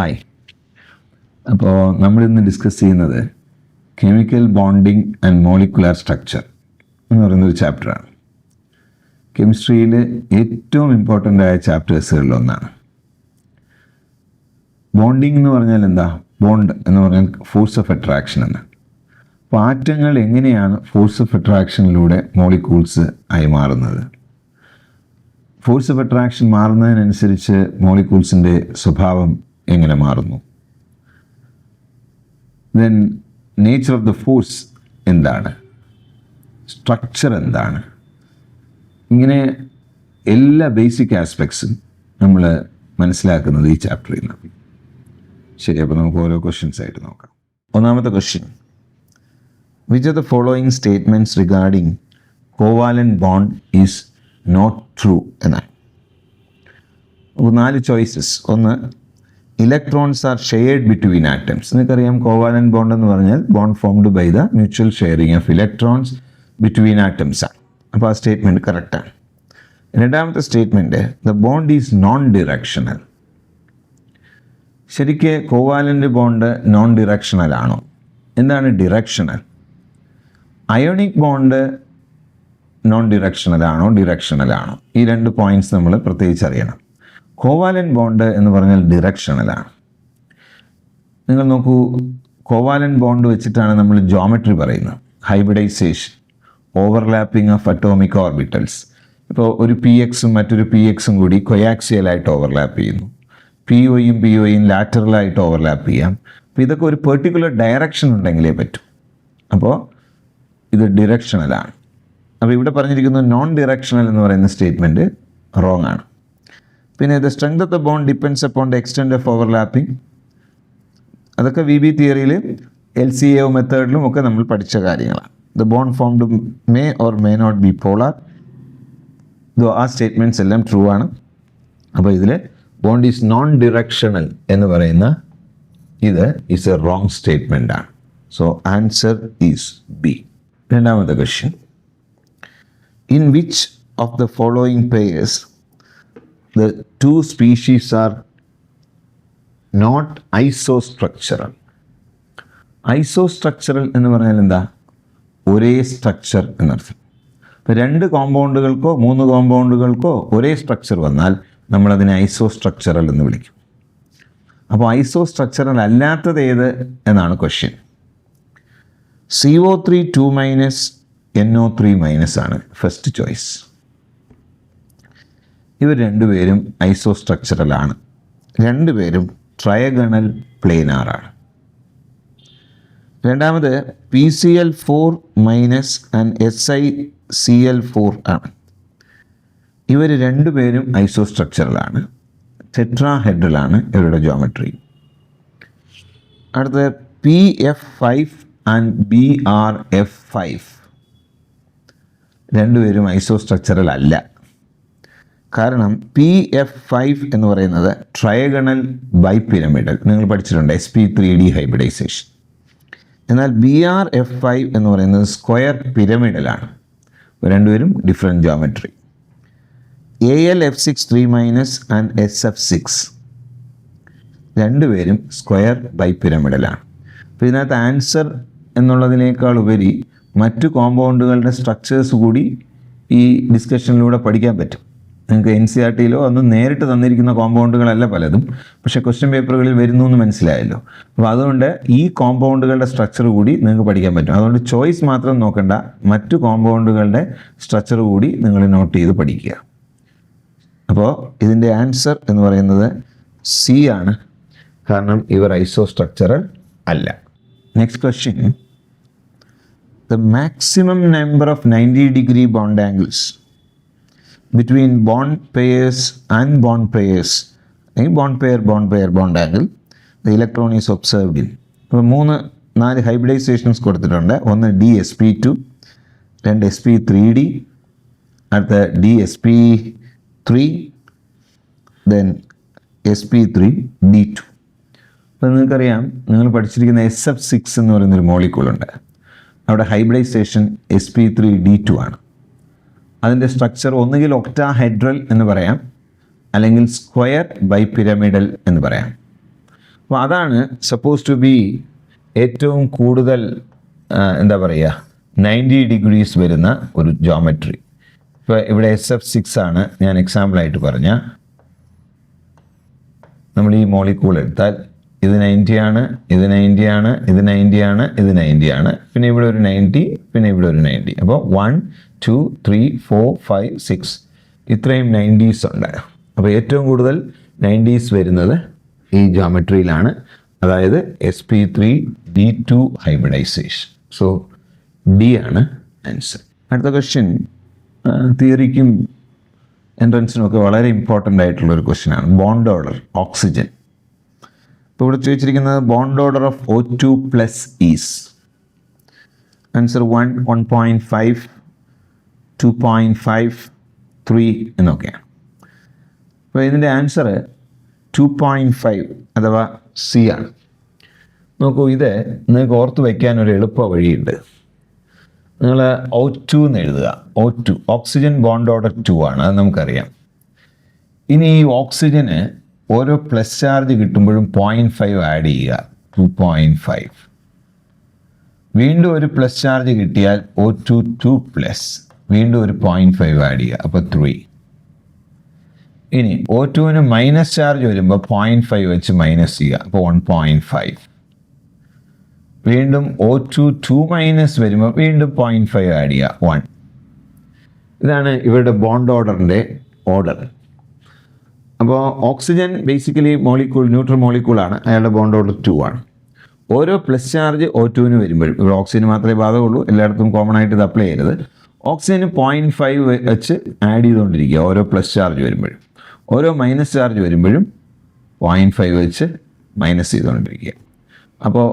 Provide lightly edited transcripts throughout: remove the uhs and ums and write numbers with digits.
Hi. അപ്പോൾ നമ്മളിന്ന് discuss ചെയ്യുന്നത് chemical bonding and molecular structure എന്ന് പറയുന്നൊരു ചാപ്റ്ററാണ്. കെമിസ്ട്രിയിൽ ഏറ്റവും ഇമ്പോർട്ടൻ്റ് ആയ ചാപ്റ്റേഴ്സുകളിലൊന്നാണ്. ബോണ്ടിങ് എന്ന് പറഞ്ഞാൽ എന്താ? ബോണ്ട് എന്ന് പറഞ്ഞാൽ ഫോഴ്സ് ഓഫ് അട്രാക്ഷൻ എന്ന്. അപ്പോൾ ആറ്റങ്ങൾ എങ്ങനെയാണ് ഫോഴ്സ് ഓഫ് അട്രാക്ഷനിലൂടെ മോളിക്യൂൾസ് ആയി മാറുന്നത്? ഫോഴ്സ് ഓഫ് അട്രാക്ഷൻ മാറുന്നതിനനുസരിച്ച് മോളിക്യൂൾസിൻ്റെ സ്വഭാവം എങ്ങനെ മാറുന്നു? Then nature of the force എന്താണ്? സ്ട്രക്ചർ എന്താണ്? ഇങ്ങനെ എല്ലാ ബേസിക് ആസ്പെക്ട്സും നമ്മൾ മനസ്സിലാക്കുന്നത് ഈ ചാപ്റ്ററിൽ നിന്നാണ്. ശരി, അപ്പോൾ നമുക്ക് ഓരോ ക്വസ്റ്റ്യൻസ് ആയിട്ട് നോക്കാം. ഒന്നാമത്തെ question, which of the following statements regarding covalent bond is not true എന്നാണ്. 4 ചോയ്സസ്. ഒന്ന്, electrons are shared between atoms. നിങ്ങൾക്കറിയാം കോവാലന്റ് ബോണ്ട് എന്ന് പറഞ്ഞാൽ bond formed by the mutual sharing of electrons between atoms ആണ്. അപ്പോൾ ആ സ്റ്റേറ്റ്മെൻറ്റ് കറക്റ്റാണ്. രണ്ടാമത്തെ statement, the bond is non directional. ശരിക്ക് കോവാലന്റ് ബോണ്ട് നോൺ ഡിറക്ഷണൽ ആണോ? എന്താണ് directional? Ionic bond non directional ആണോ ഡിറക്ഷണൽ ആണോ? ഈ 2 പോയിന്റ്സ് നമ്മൾ പ്രത്യേകിച്ച് അറിയണം. കോവാലന്റ് ബോണ്ട് എന്ന് പറഞ്ഞാൽ ഡിറക്ഷണലാണ്. നിങ്ങൾ നോക്കൂ, കോവാലന്റ് ബോണ്ട് വെച്ചിട്ടാണ് നമ്മൾ ജോമെട്രി പറയുന്നത്. Hybridisation, overlapping of atomic orbitals. ഇപ്പോൾ ഒരു പി എക്സും മറ്റൊരു പി എക്സും കൂടി കൊയാക്സിയലായിട്ട് ഓവർലാപ്പ് ചെയ്യുന്നു. പി ഒയും ലാറ്ററലായിട്ട് ഓവർലാപ്പ് ചെയ്യാം. അപ്പോൾ ഇതൊക്കെ ഒരു പെർട്ടിക്കുലർ ഡയറക്ഷൻ ഉണ്ടെങ്കിലേ പറ്റൂ. അപ്പോൾ ഇത് ഡിറക്ഷണലാണ്. അപ്പോൾ ഇവിടെ പറഞ്ഞിരിക്കുന്നത് നോൺ ഡിറക്ഷണൽ എന്ന് പറയുന്ന സ്റ്റേറ്റ്മെൻറ്റ് റോങ് ആണ്. പിന്നെ the strength of the bond depends upon the extent of overlapping. അതൊക്കെ വി ബി തിയറിയിൽ LCA മെത്തേഡിലും ഒക്കെ നമ്മൾ പഠിച്ച കാര്യങ്ങളാണ്. The bond formed may or may not be polar. ആ സ്റ്റേറ്റ്മെൻറ്റ്സ് എല്ലാം ട്രൂ ആണ്. അപ്പോൾ ഇതിൽ ബോണ്ട് ഈസ് നോൺ ഡിറക്ഷണൽ എന്ന് പറയുന്ന ഇത് ഈസ് എ റോങ് സ്റ്റേറ്റ്മെൻ്റ് ആണ്. So answer is B. രണ്ടാമത്തെ question, in which of the following pairs the 2 species are not isostructural? ഐസോസ്ട്രക്ചറൽ എന്ന് പറഞ്ഞാൽ എന്താ? ഒരേ സ്ട്രക്ചർ എന്നർത്ഥം. ഇപ്പോൾ 2 കോമ്പൗണ്ടുകൾക്കോ 3 കോമ്പൗണ്ടുകൾക്കോ ഒരേ സ്ട്രക്ചർ വന്നാൽ നമ്മളതിനെ ഐസോസ്ട്രക്ചറൽ എന്ന് വിളിക്കും. അപ്പോൾ ഐസോസ്ട്രക്ചറൽ അല്ലാത്തത് ഏത് എന്നാണ് ക്വസ്റ്റ്യൻ. CO3 2- NO3- ആണ് ഫസ്റ്റ് ചോയ്സ്. ഇവർ രണ്ടുപേരും ഐസോസ്ട്രക്ചറലാണ്. രണ്ടുപേരും ട്രയഗണൽ പ്ലേനാറാണ്. രണ്ടാമത് PCl4- ആൻഡ് SiCl4 ആണ്. ഇവർ രണ്ടുപേരും ഐസോസ്ട്രക്ചറലാണ്. ടെട്രാഹെഡ്രലാണ് ഇവരുടെ ജോമെട്രി. അടുത്തത് PF5 ആൻഡ് BRF5. രണ്ടുപേരും ഐസോസ്ട്രക്ചറൽ അല്ല. കാരണം PF5 എന്ന് പറയുന്നത് ട്രയഗണൽ ബൈപിരമിഡൽ, നിങ്ങൾ പഠിച്ചിട്ടുണ്ട്, sp3d ഹൈബ്രിഡൈസേഷൻ. എന്നാൽ BRF5 എന്ന് പറയുന്നത് സ്ക്വയർ പിരമിഡലാണ്. രണ്ടുപേരും different geometry. AlF6 3- and SF6 രണ്ടുപേരും സ്ക്വയർ ബൈപിരമിഡലാണ്. അപ്പോൾ ഇതിനകത്ത് ആൻസർ എന്നുള്ളതിനേക്കാൾ ഉപരി മറ്റു കോമ്പൗണ്ടുകളുടെ സ്ട്രക്ചേഴ്സ് കൂടി ഈ ഡിസ്കഷനിലൂടെ പഠിക്കാൻ പറ്റും. നിങ്ങൾക്ക് NCERT-യിലോ ഒന്നും നേരിട്ട് തന്നിരിക്കുന്ന കോമ്പൗണ്ടുകളല്ല പലതും, പക്ഷേ ക്വസ്റ്റ്യൻ പേപ്പറുകളിൽ വരുന്നു എന്ന് മനസ്സിലായല്ലോ. അപ്പോൾ അതുകൊണ്ട് ഈ കോമ്പൗണ്ടുകളുടെ സ്ട്രക്ചർ കൂടി നിങ്ങൾക്ക് പഠിക്കാൻ പറ്റും. അതുകൊണ്ട് ചോയ്സ് മാത്രം നോക്കണ്ട, മറ്റു കോമ്പൗണ്ടുകളുടെ സ്ട്രക്ചർ കൂടി നിങ്ങൾ നോട്ട് ചെയ്ത് പഠിക്കുക. അപ്പോൾ ഇതിൻ്റെ ആൻസർ എന്ന് പറയുന്നത് C ആണ്. കാരണം ഇവർ ഐസോസ്ട്രക്ചറൽ അല്ല. Next question, the maximum number of 90-degree bond angles between bond pairs and bond pairs, bond angle, the electron is observed in. അപ്പോൾ 4 ഹൈബ്രിഡൈസേഷൻസ് കൊടുത്തിട്ടുണ്ട്. ഒന്ന് DsP2, 2 sp3d, അടുത്ത DsP3, then sp3d2. അപ്പോൾ നിങ്ങൾക്കറിയാം, നിങ്ങൾ പഠിച്ചിരിക്കുന്ന SF6 എന്ന് പറയുന്നൊരു മോളിക്യൂളുണ്ട്. അവിടെ ഹൈബ്രിഡൈസേഷൻ sp3d2 ആണ്. അതിൻ്റെ സ്ട്രക്ചർ ഒന്നുകിൽ ഒക്ടാഹെഡ്രൽ എന്ന് പറയാം, അല്ലെങ്കിൽ സ്ക്വയർ ബൈപിരമിഡൽ എന്ന് പറയാം. അപ്പോൾ അതാണ് സപ്പോസ് ടു ബി ഏറ്റവും കൂടുതൽ എന്താ പറയുക 90 ഡിഗ്രീസ് വരുന്ന ഒരു ജോമെട്രി. ഇപ്പോൾ ഇവിടെ SF6 ആണ് ഞാൻ എക്സാമ്പിളായിട്ട് പറഞ്ഞ. നമ്മൾ ഈ മോളിക്യൂൾ എടുത്താൽ ഇത് 90 ആണ്, ഇത് 90 ആണ്, ഇത് 90 ആണ്, ഇത് 90 ആണ്, പിന്നെ ഇവിടെ ഒരു 90, പിന്നെ ഇവിടെ ഒരു 90. അപ്പോൾ 1 2 3 4 5 6 ഇത്രയും 90s ഉണ്ട്. അപ്പോൾ ഏറ്റവും കൂടുതൽ 90s വരുന്നത് ഈ ജോമെട്രിയിലാണ്, അതായത് sp3d2 ഹൈബ്രിഡൈസേഷൻ. സോ ഡി ആണ് ആൻസർ. അടുത്ത ക്വസ്റ്റ്യൻ തിയറിക്കും എൻട്രൻസിനും ഒക്കെ വളരെ ഇമ്പോർട്ടൻ്റ് ആയിട്ടുള്ളൊരു ക്വസ്റ്റ്യനാണ്. Bond order oxygen. ഇപ്പോൾ ഇവിടെ ചോദിച്ചിരിക്കുന്നത് bond order of O2+ is answer 1 1.5 2.5 3 എന്നൊക്കെയാണ്. അപ്പോൾ ഇതിൻ്റെ ആൻസർ 2.5 അഥവാ സി ആണ്. നോക്കൂ, ഇത് നിങ്ങൾക്ക് ഓർത്ത് വയ്ക്കാൻ ഒരു എളുപ്പ വഴിയുണ്ട്. നിങ്ങൾ O2 എന്ന് എഴുതുക. O2 ഓക്സിജൻ ബോണ്ട് ഓർഡർ 2 ആണ്, അത് നമുക്കറിയാം. ഇനി ഈ ഓക്സിജന് ഓരോ പ്ലസ് ചാർജ് കിട്ടുമ്പോഴും 0.5 ആഡ് ചെയ്യുക, 2.5. വീണ്ടും ഒരു പ്ലസ് ചാർജ് കിട്ടിയാൽ O2 2+, വീണ്ടും ഒരു 0.5 ആഡ് ചെയ്യുക, അപ്പോൾ 3. ഇനി O2ന് മൈനസ് ചാർജ് വരുമ്പോൾ 0.5 വെച്ച് മൈനസ് ചെയ്യുക, അപ്പോൾ 1.5. വീണ്ടും O2 2- വരുമ്പോൾ വീണ്ടും 0.5 ആഡ് ചെയ്യുക, 1. ഇതാണ് ഇവരുടെ ബോണ്ട് ഓർഡറിൻ്റെ ഓർഡർ. അപ്പോൾ ഓക്സിജൻ ബേസിക്കലി മോളിക്യൂൾ, ന്യൂട്രൽ മോളിക്യൂളാണ്, അയാളുടെ ബോണ്ട് ഓർഡർ 2 ആണ്. ഓരോ പ്ലസ് ചാർജ് O2ന് വരുമ്പോഴും, ഇവിടെ ഓക്സിജന് മാത്രമേ ബാധകമുള്ളൂ, എല്ലായിടത്തും കോമൺ ആയിട്ട് ഇത് അപ്ലൈ ചെയ്യരുത്. ഓക്സിജന് 0.5 വെച്ച് ആഡ് ചെയ്തുകൊണ്ടിരിക്കുക ഓരോ പ്ലസ് ചാർജ് വരുമ്പോഴും. ഓരോ മൈനസ് ചാർജ് വരുമ്പോഴും 0.5 വെച്ച് മൈനസ് ചെയ്തുകൊണ്ടിരിക്കുക. അപ്പോൾ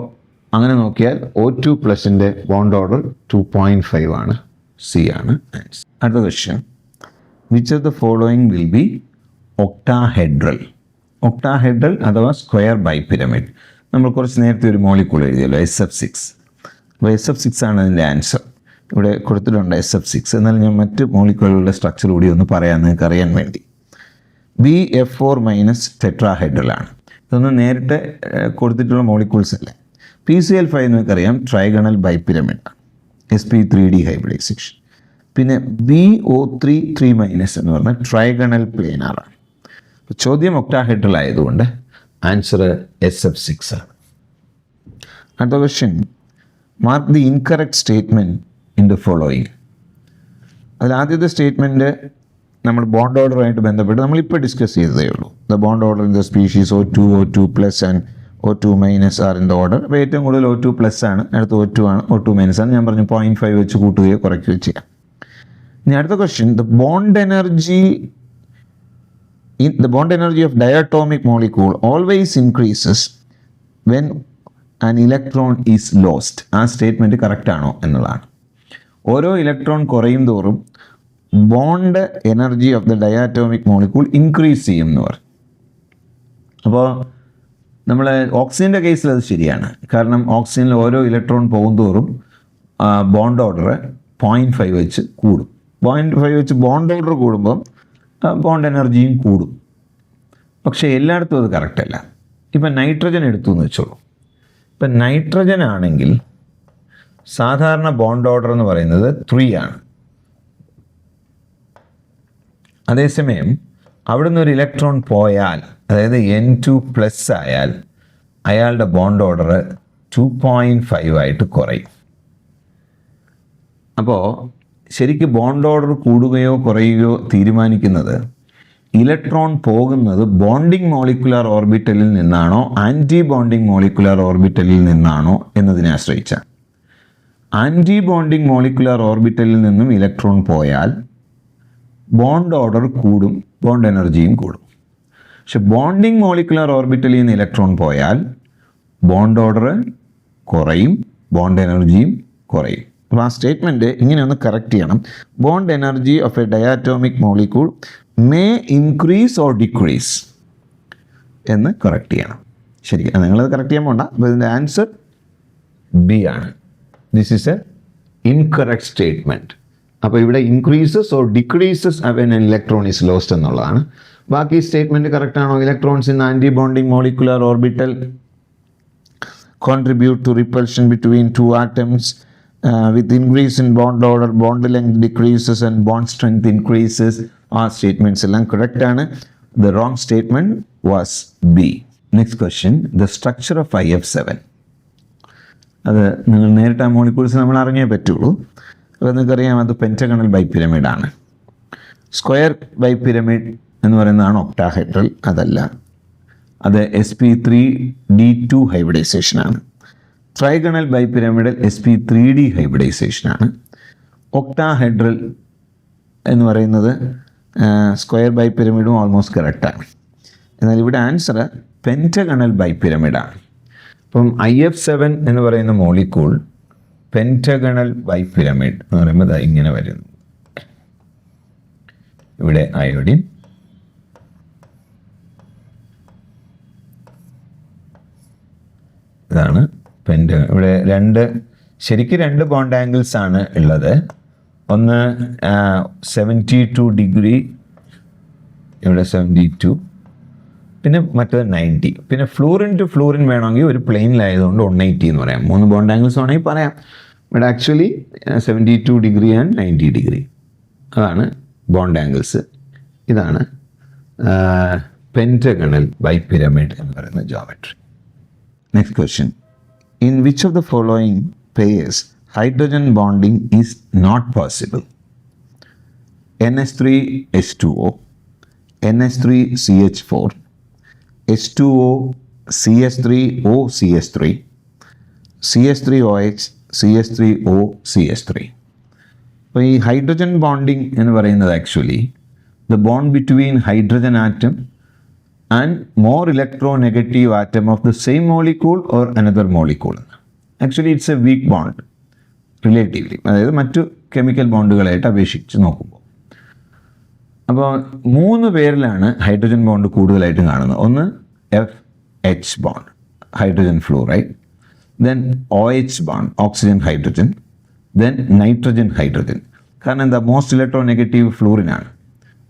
അങ്ങനെ നോക്കിയാൽ O2+ൻ്റെ ബോണ്ട് ഓർഡർ 2.5 ആണ്, സി ആണ് ആൻസർ. അടുത്ത question, which of the following will be octahedral? Octahedral അഥവാ സ്ക്വയർ ബൈപിരമിഡ്. നമ്മൾ കുറച്ച് നേരത്തെ ഒരു മോളിക്യൂൾ എഴുതിയല്ലോ, SF6. അപ്പോൾ SF6 ആണ് അതിൻ്റെ ആൻസർ. ഇവിടെ കൊടുത്തിട്ടുണ്ട് SF6. എന്നാൽ ഞാൻ മറ്റ് മോളിക്യൂളുകളുടെ സ്ട്രക്ചർ കൂടി ഒന്ന് പറയാൻ നിങ്ങൾക്ക് അറിയാൻ വേണ്ടി. BF4- ടെട്രാഹെഡ്രലാണ്. ഇതൊന്നും നേരിട്ട് കൊടുത്തിട്ടുള്ള മോളിക്യൂൾസ് അല്ലേ. PCl5 നിങ്ങൾക്കറിയാം, ട്രൈഗണൽ ബൈപിരമിഡാണ്, sp3d ഹൈബ്രിഡൈസേഷൻ. പിന്നെ BO3 3- എന്ന് പറഞ്ഞാൽ ട്രൈഗണൽ പ്ലേനാറാണ്. ചോദ്യം ഒക്ടാഹെഡ്രൽ ആയതുകൊണ്ട് ആൻസർ SF6 ആണ്. അടുത്ത question, mark the incorrect statement in the following. അതിൽ ആദ്യത്തെ സ്റ്റേറ്റ്മെൻറ്റ് നമ്മൾ ബോണ്ട് ഓർഡറുമായിട്ട് ബന്ധപ്പെട്ട് നമ്മളിപ്പോൾ ഡിസ്കസ് ചെയ്തതേ ഉള്ളൂ. The bond order in the species O2 O2+ and O2- are in the order. അപ്പോൾ ഏറ്റവും കൂടുതൽ O2+ ആണ്, അടുത്ത O2 ആണ്, O2- ആണ്. ഞാൻ പറഞ്ഞു 0.5 വെച്ച് കൂട്ടുകയോ കുറയ്ക്കുകയോ ചെയ്യാം. ഇനി അടുത്ത question, the bond energy of diatomic molecule always increases when an electron is lost. ആ സ്റ്റേറ്റ്മെൻറ്റ് കറക്റ്റ് ആണോ എന്നുള്ളതാണ്. ഓരോ ഇലക്ട്രോൺ കുറയും തോറും bond energy of the diatomic molecule increase ചെയ്യും എന്ന് പറയും. അപ്പോൾ നമ്മൾ ഓക്സിജൻ്റെ കേസിൽ അത് ശരിയാണ്. കാരണം ഓക്സിജനിൽ ഓരോ ഇലക്ട്രോൺ പോകുന്തോറും ബോണ്ട് ഓർഡർ 0.5 വെച്ച് കൂടും. 0.5 വെച്ച് ബോണ്ട് ഓർഡർ കൂടുമ്പോൾ ബോണ്ട് എനർജിയും കൂടും. പക്ഷേ എല്ലായിടത്തും അത് കറക്റ്റല്ല. ഇപ്പം നൈട്രജൻ എടുത്തു എന്ന് വെച്ചോളൂ. ഇപ്പം നൈട്രജൻ ആണെങ്കിൽ സാധാരണ ബോണ്ട് ഓർഡർ എന്ന് പറയുന്നത് 3 ആണ്. അതേസമയം അവിടുന്ന് ഒരു ഇലക്ട്രോൺ പോയാൽ, അതായത് N2+ ആയാൽ, അയാളുടെ ബോണ്ട് ഓർഡർ 2.5 ആയിട്ട് കുറയും. അപ്പോൾ ശരിക്കും ബോണ്ട് ഓർഡർ കൂടുകയോ കുറയുകയോ തീരുമാനിക്കുന്നത് ഇലക്ട്രോൺ പോകുന്നത് ബോണ്ടിങ് മോളിക്കുലാർ ഓർബിറ്റലിൽ നിന്നാണോ ആൻറ്റി ബോണ്ടിങ് മോളിക്കുലാർ ഓർബിറ്റലിൽ നിന്നാണോ എന്നതിനെ ആശ്രയിച്ചാണ്. ആൻറ്റി ബോണ്ടിങ് മോളിക്കുലാർ ഓർബിറ്റലിൽ നിന്നും ഇലക്ട്രോൺ പോയാൽ ബോണ്ട് ഓർഡർ കൂടും, ബോണ്ട് എനർജിയും കൂടും. പക്ഷെ ബോണ്ടിങ് മോളിക്കുലാർ ഓർബിറ്റലിൽ നിന്ന് ഇലക്ട്രോൺ പോയാൽ ബോണ്ട് ഓർഡർ കുറയും, ബോണ്ട് എനർജിയും കുറയും. അപ്പോൾ ആ സ്റ്റേറ്റ്മെൻറ്റ് ഇങ്ങനെ ഒന്ന് കറക്റ്റ് ചെയ്യണം. Bond energy of a diatomic molecule may increase or decrease എന്ന് കറക്റ്റ് ചെയ്യണം. ശരി, നിങ്ങളത് കറക്റ്റ് ചെയ്യാൻ പോകണ്ട. അപ്പോൾ ഇതിൻ്റെ ആൻസർ ബി ആണ്. This is a incorrect statement. അപ്പോൾ ഇവിടെ increases or decreases when an electron is lost എന്നുള്ളതാണ്. ബാക്കി സ്റ്റേറ്റ്മെൻറ്റ് കറക്റ്റ് ആണോ? Electrons in antibonding molecular orbital contribute to repulsion between two atoms. With increase in bond order, bond length decreases and bond strength increases. ആ statements എല്ലാം correct ആണ്. The wrong statement was B. Next question, the structure of IF7. അത് നിങ്ങൾ നേരിട്ട് ആ molecules നമ്മൾ അറിഞ്ഞേ പറ്റുള്ളൂ. അപ്പോൾ നിങ്ങൾക്കറിയാം അത് പെൻറ്റഗണൽ ബൈപിരമിഡാണ്. സ്ക്വയർ ബൈപിരമിഡ് എന്ന് പറയുന്നതാണ് ഒക്ടാഹെഡ്രൽ. അതല്ല, അത് sp3d2 ഹൈബ്രിഡൈസേഷനാണ്. ട്രൈഗണൽ ബൈപിരമിഡൽ sp3d ഹൈബ്രിഡൈസേഷനാണ്. ഒക്ടാഹെഡ്രൽ എന്ന് പറയുന്നത് സ്ക്വയർ ബൈപിരമിഡും ഓൾമോസ്റ്റ് കറക്റ്റാണ്. എന്നാൽ ഇവിടെ ആൻസർ പെൻറ്റഗണൽ ബൈപിരമിഡാണ്. അപ്പം IF7 എന്ന് പറയുന്ന മോളിക്യൂൾ പെൻറ്റഗണൽ ബൈപിരമിഡ് എന്ന് പറയുമ്പോൾ ഇങ്ങനെ വരുന്നു. ഇവിടെ അയോഡിൻ, ഇതാണ് ഇവിടെ ശരിക്കും രണ്ട് ബോണ്ട് ആംഗിൾസ് ആണ് ഉള്ളത്. ഒന്ന് 72 ഡിഗ്രി, ഇവിടെ 72, പിന്നെ മറ്റേത് 90. പിന്നെ ഫ്ലൂറിൻ ടു ഫ്ലൂറിൻ വേണമെങ്കിൽ ഒരു പ്ലെയിനിലായതുകൊണ്ട് 180 എന്ന് പറയാം. 3 ബോണ്ട് ആംഗിൾസ് വേണമെങ്കിൽ പറയാം. But actually 72 degree and 90 degree അതാണ് ബോണ്ട് ആംഗിൾസ്. ഇതാണ് പെൻറ്റഗണൽ ബൈപിരമിഡ് എന്ന് പറയുന്ന geometry. Next question. In which of the following pairs hydrogen bonding is not possible? NH3H2O, NH3CH4, H2O CH3O CH3, CH3OH CH3O CH3. അപ്പോൾ ഈ hydrogen bonding എന്ന് പറയുന്നത് actually the bond between hydrogen atom and more electronegative atom of the same molecule or another molecule. Actually it's a weak bond relatively, അതായത് മറ്റു chemical ബോണ്ടുകളായിട്ട് അപേക്ഷിച്ച് നോക്കുമ്പോൾ. അപ്പോൾ 3 പേരിലാണ് ഹൈഡ്രജൻ ബോണ്ട് കൂടുതലായിട്ട് കാണുന്നത്. ഒന്ന് FH bond, hydrogen fluoride, then OH bond, oxygen hydrogen, then nitrogen hydrogen. കാരണം എന്താ, മോസ്റ്റ് ഇലക്ട്രോനെഗറ്റീവ് ഫ്ലൂറിനാണ്,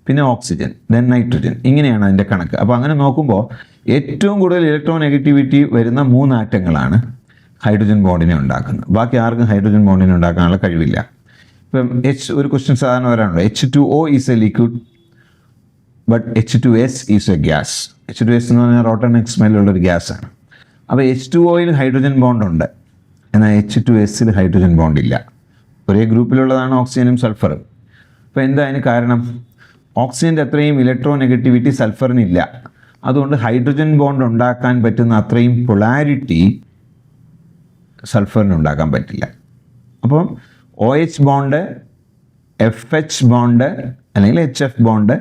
പിന്നെ ഓക്സിജൻ, ദെൻ നൈട്രജൻ. ഇങ്ങനെയാണ് അതിൻ്റെ കണക്ക്. അപ്പോൾ അങ്ങനെ നോക്കുമ്പോൾ ഏറ്റവും കൂടുതൽ ഇലക്ട്രോനെഗറ്റിവിറ്റി വരുന്ന 3 ആറ്റങ്ങളാണ് ഹൈഡ്രജൻ ബോണ്ടിനെ ഉണ്ടാക്കുന്നത്. ബാക്കി ആർക്കും ഹൈഡ്രജൻ ബോണ്ടിനെ ഉണ്ടാക്കാനുള്ള കഴിവില്ല. ഇപ്പം ഒരു ക്വസ്റ്റ്യൻ സാധാരണ വരാനുണ്ട്, H2O is A liquid but H2S is A gas. H2S എന്ന് പറഞ്ഞാൽ റോട്ടൺ സ്മെല്ലുള്ളൊരു ഗ്യാസാണ്. അപ്പോൾ H2Oയിൽ ഹൈഡ്രജൻ ബോണ്ടുണ്ട്, എന്നാൽ H2Sൽ ഹൈഡ്രജൻ ബോണ്ടില്ല. ഒരേ ഗ്രൂപ്പിലുള്ളതാണ് ഓക്സിജനും സൾഫറും. അപ്പോൾ എന്താ അതിന് കാരണം? ഓക്സിജൻ്റെ അത്രയും ഇലക്ട്രോനെഗറ്റിവിറ്റി സൾഫറിനില്ല. അതുകൊണ്ട് ഹൈഡ്രജൻ ബോണ്ട് ഉണ്ടാക്കാൻ പറ്റുന്ന അത്രയും പൊളാരിറ്റി സൾഫറിന് ഉണ്ടാക്കാൻ പറ്റില്ല. അപ്പം OH ബോണ്ട്, FH ബോണ്ട് അല്ലെങ്കിൽ HF bond,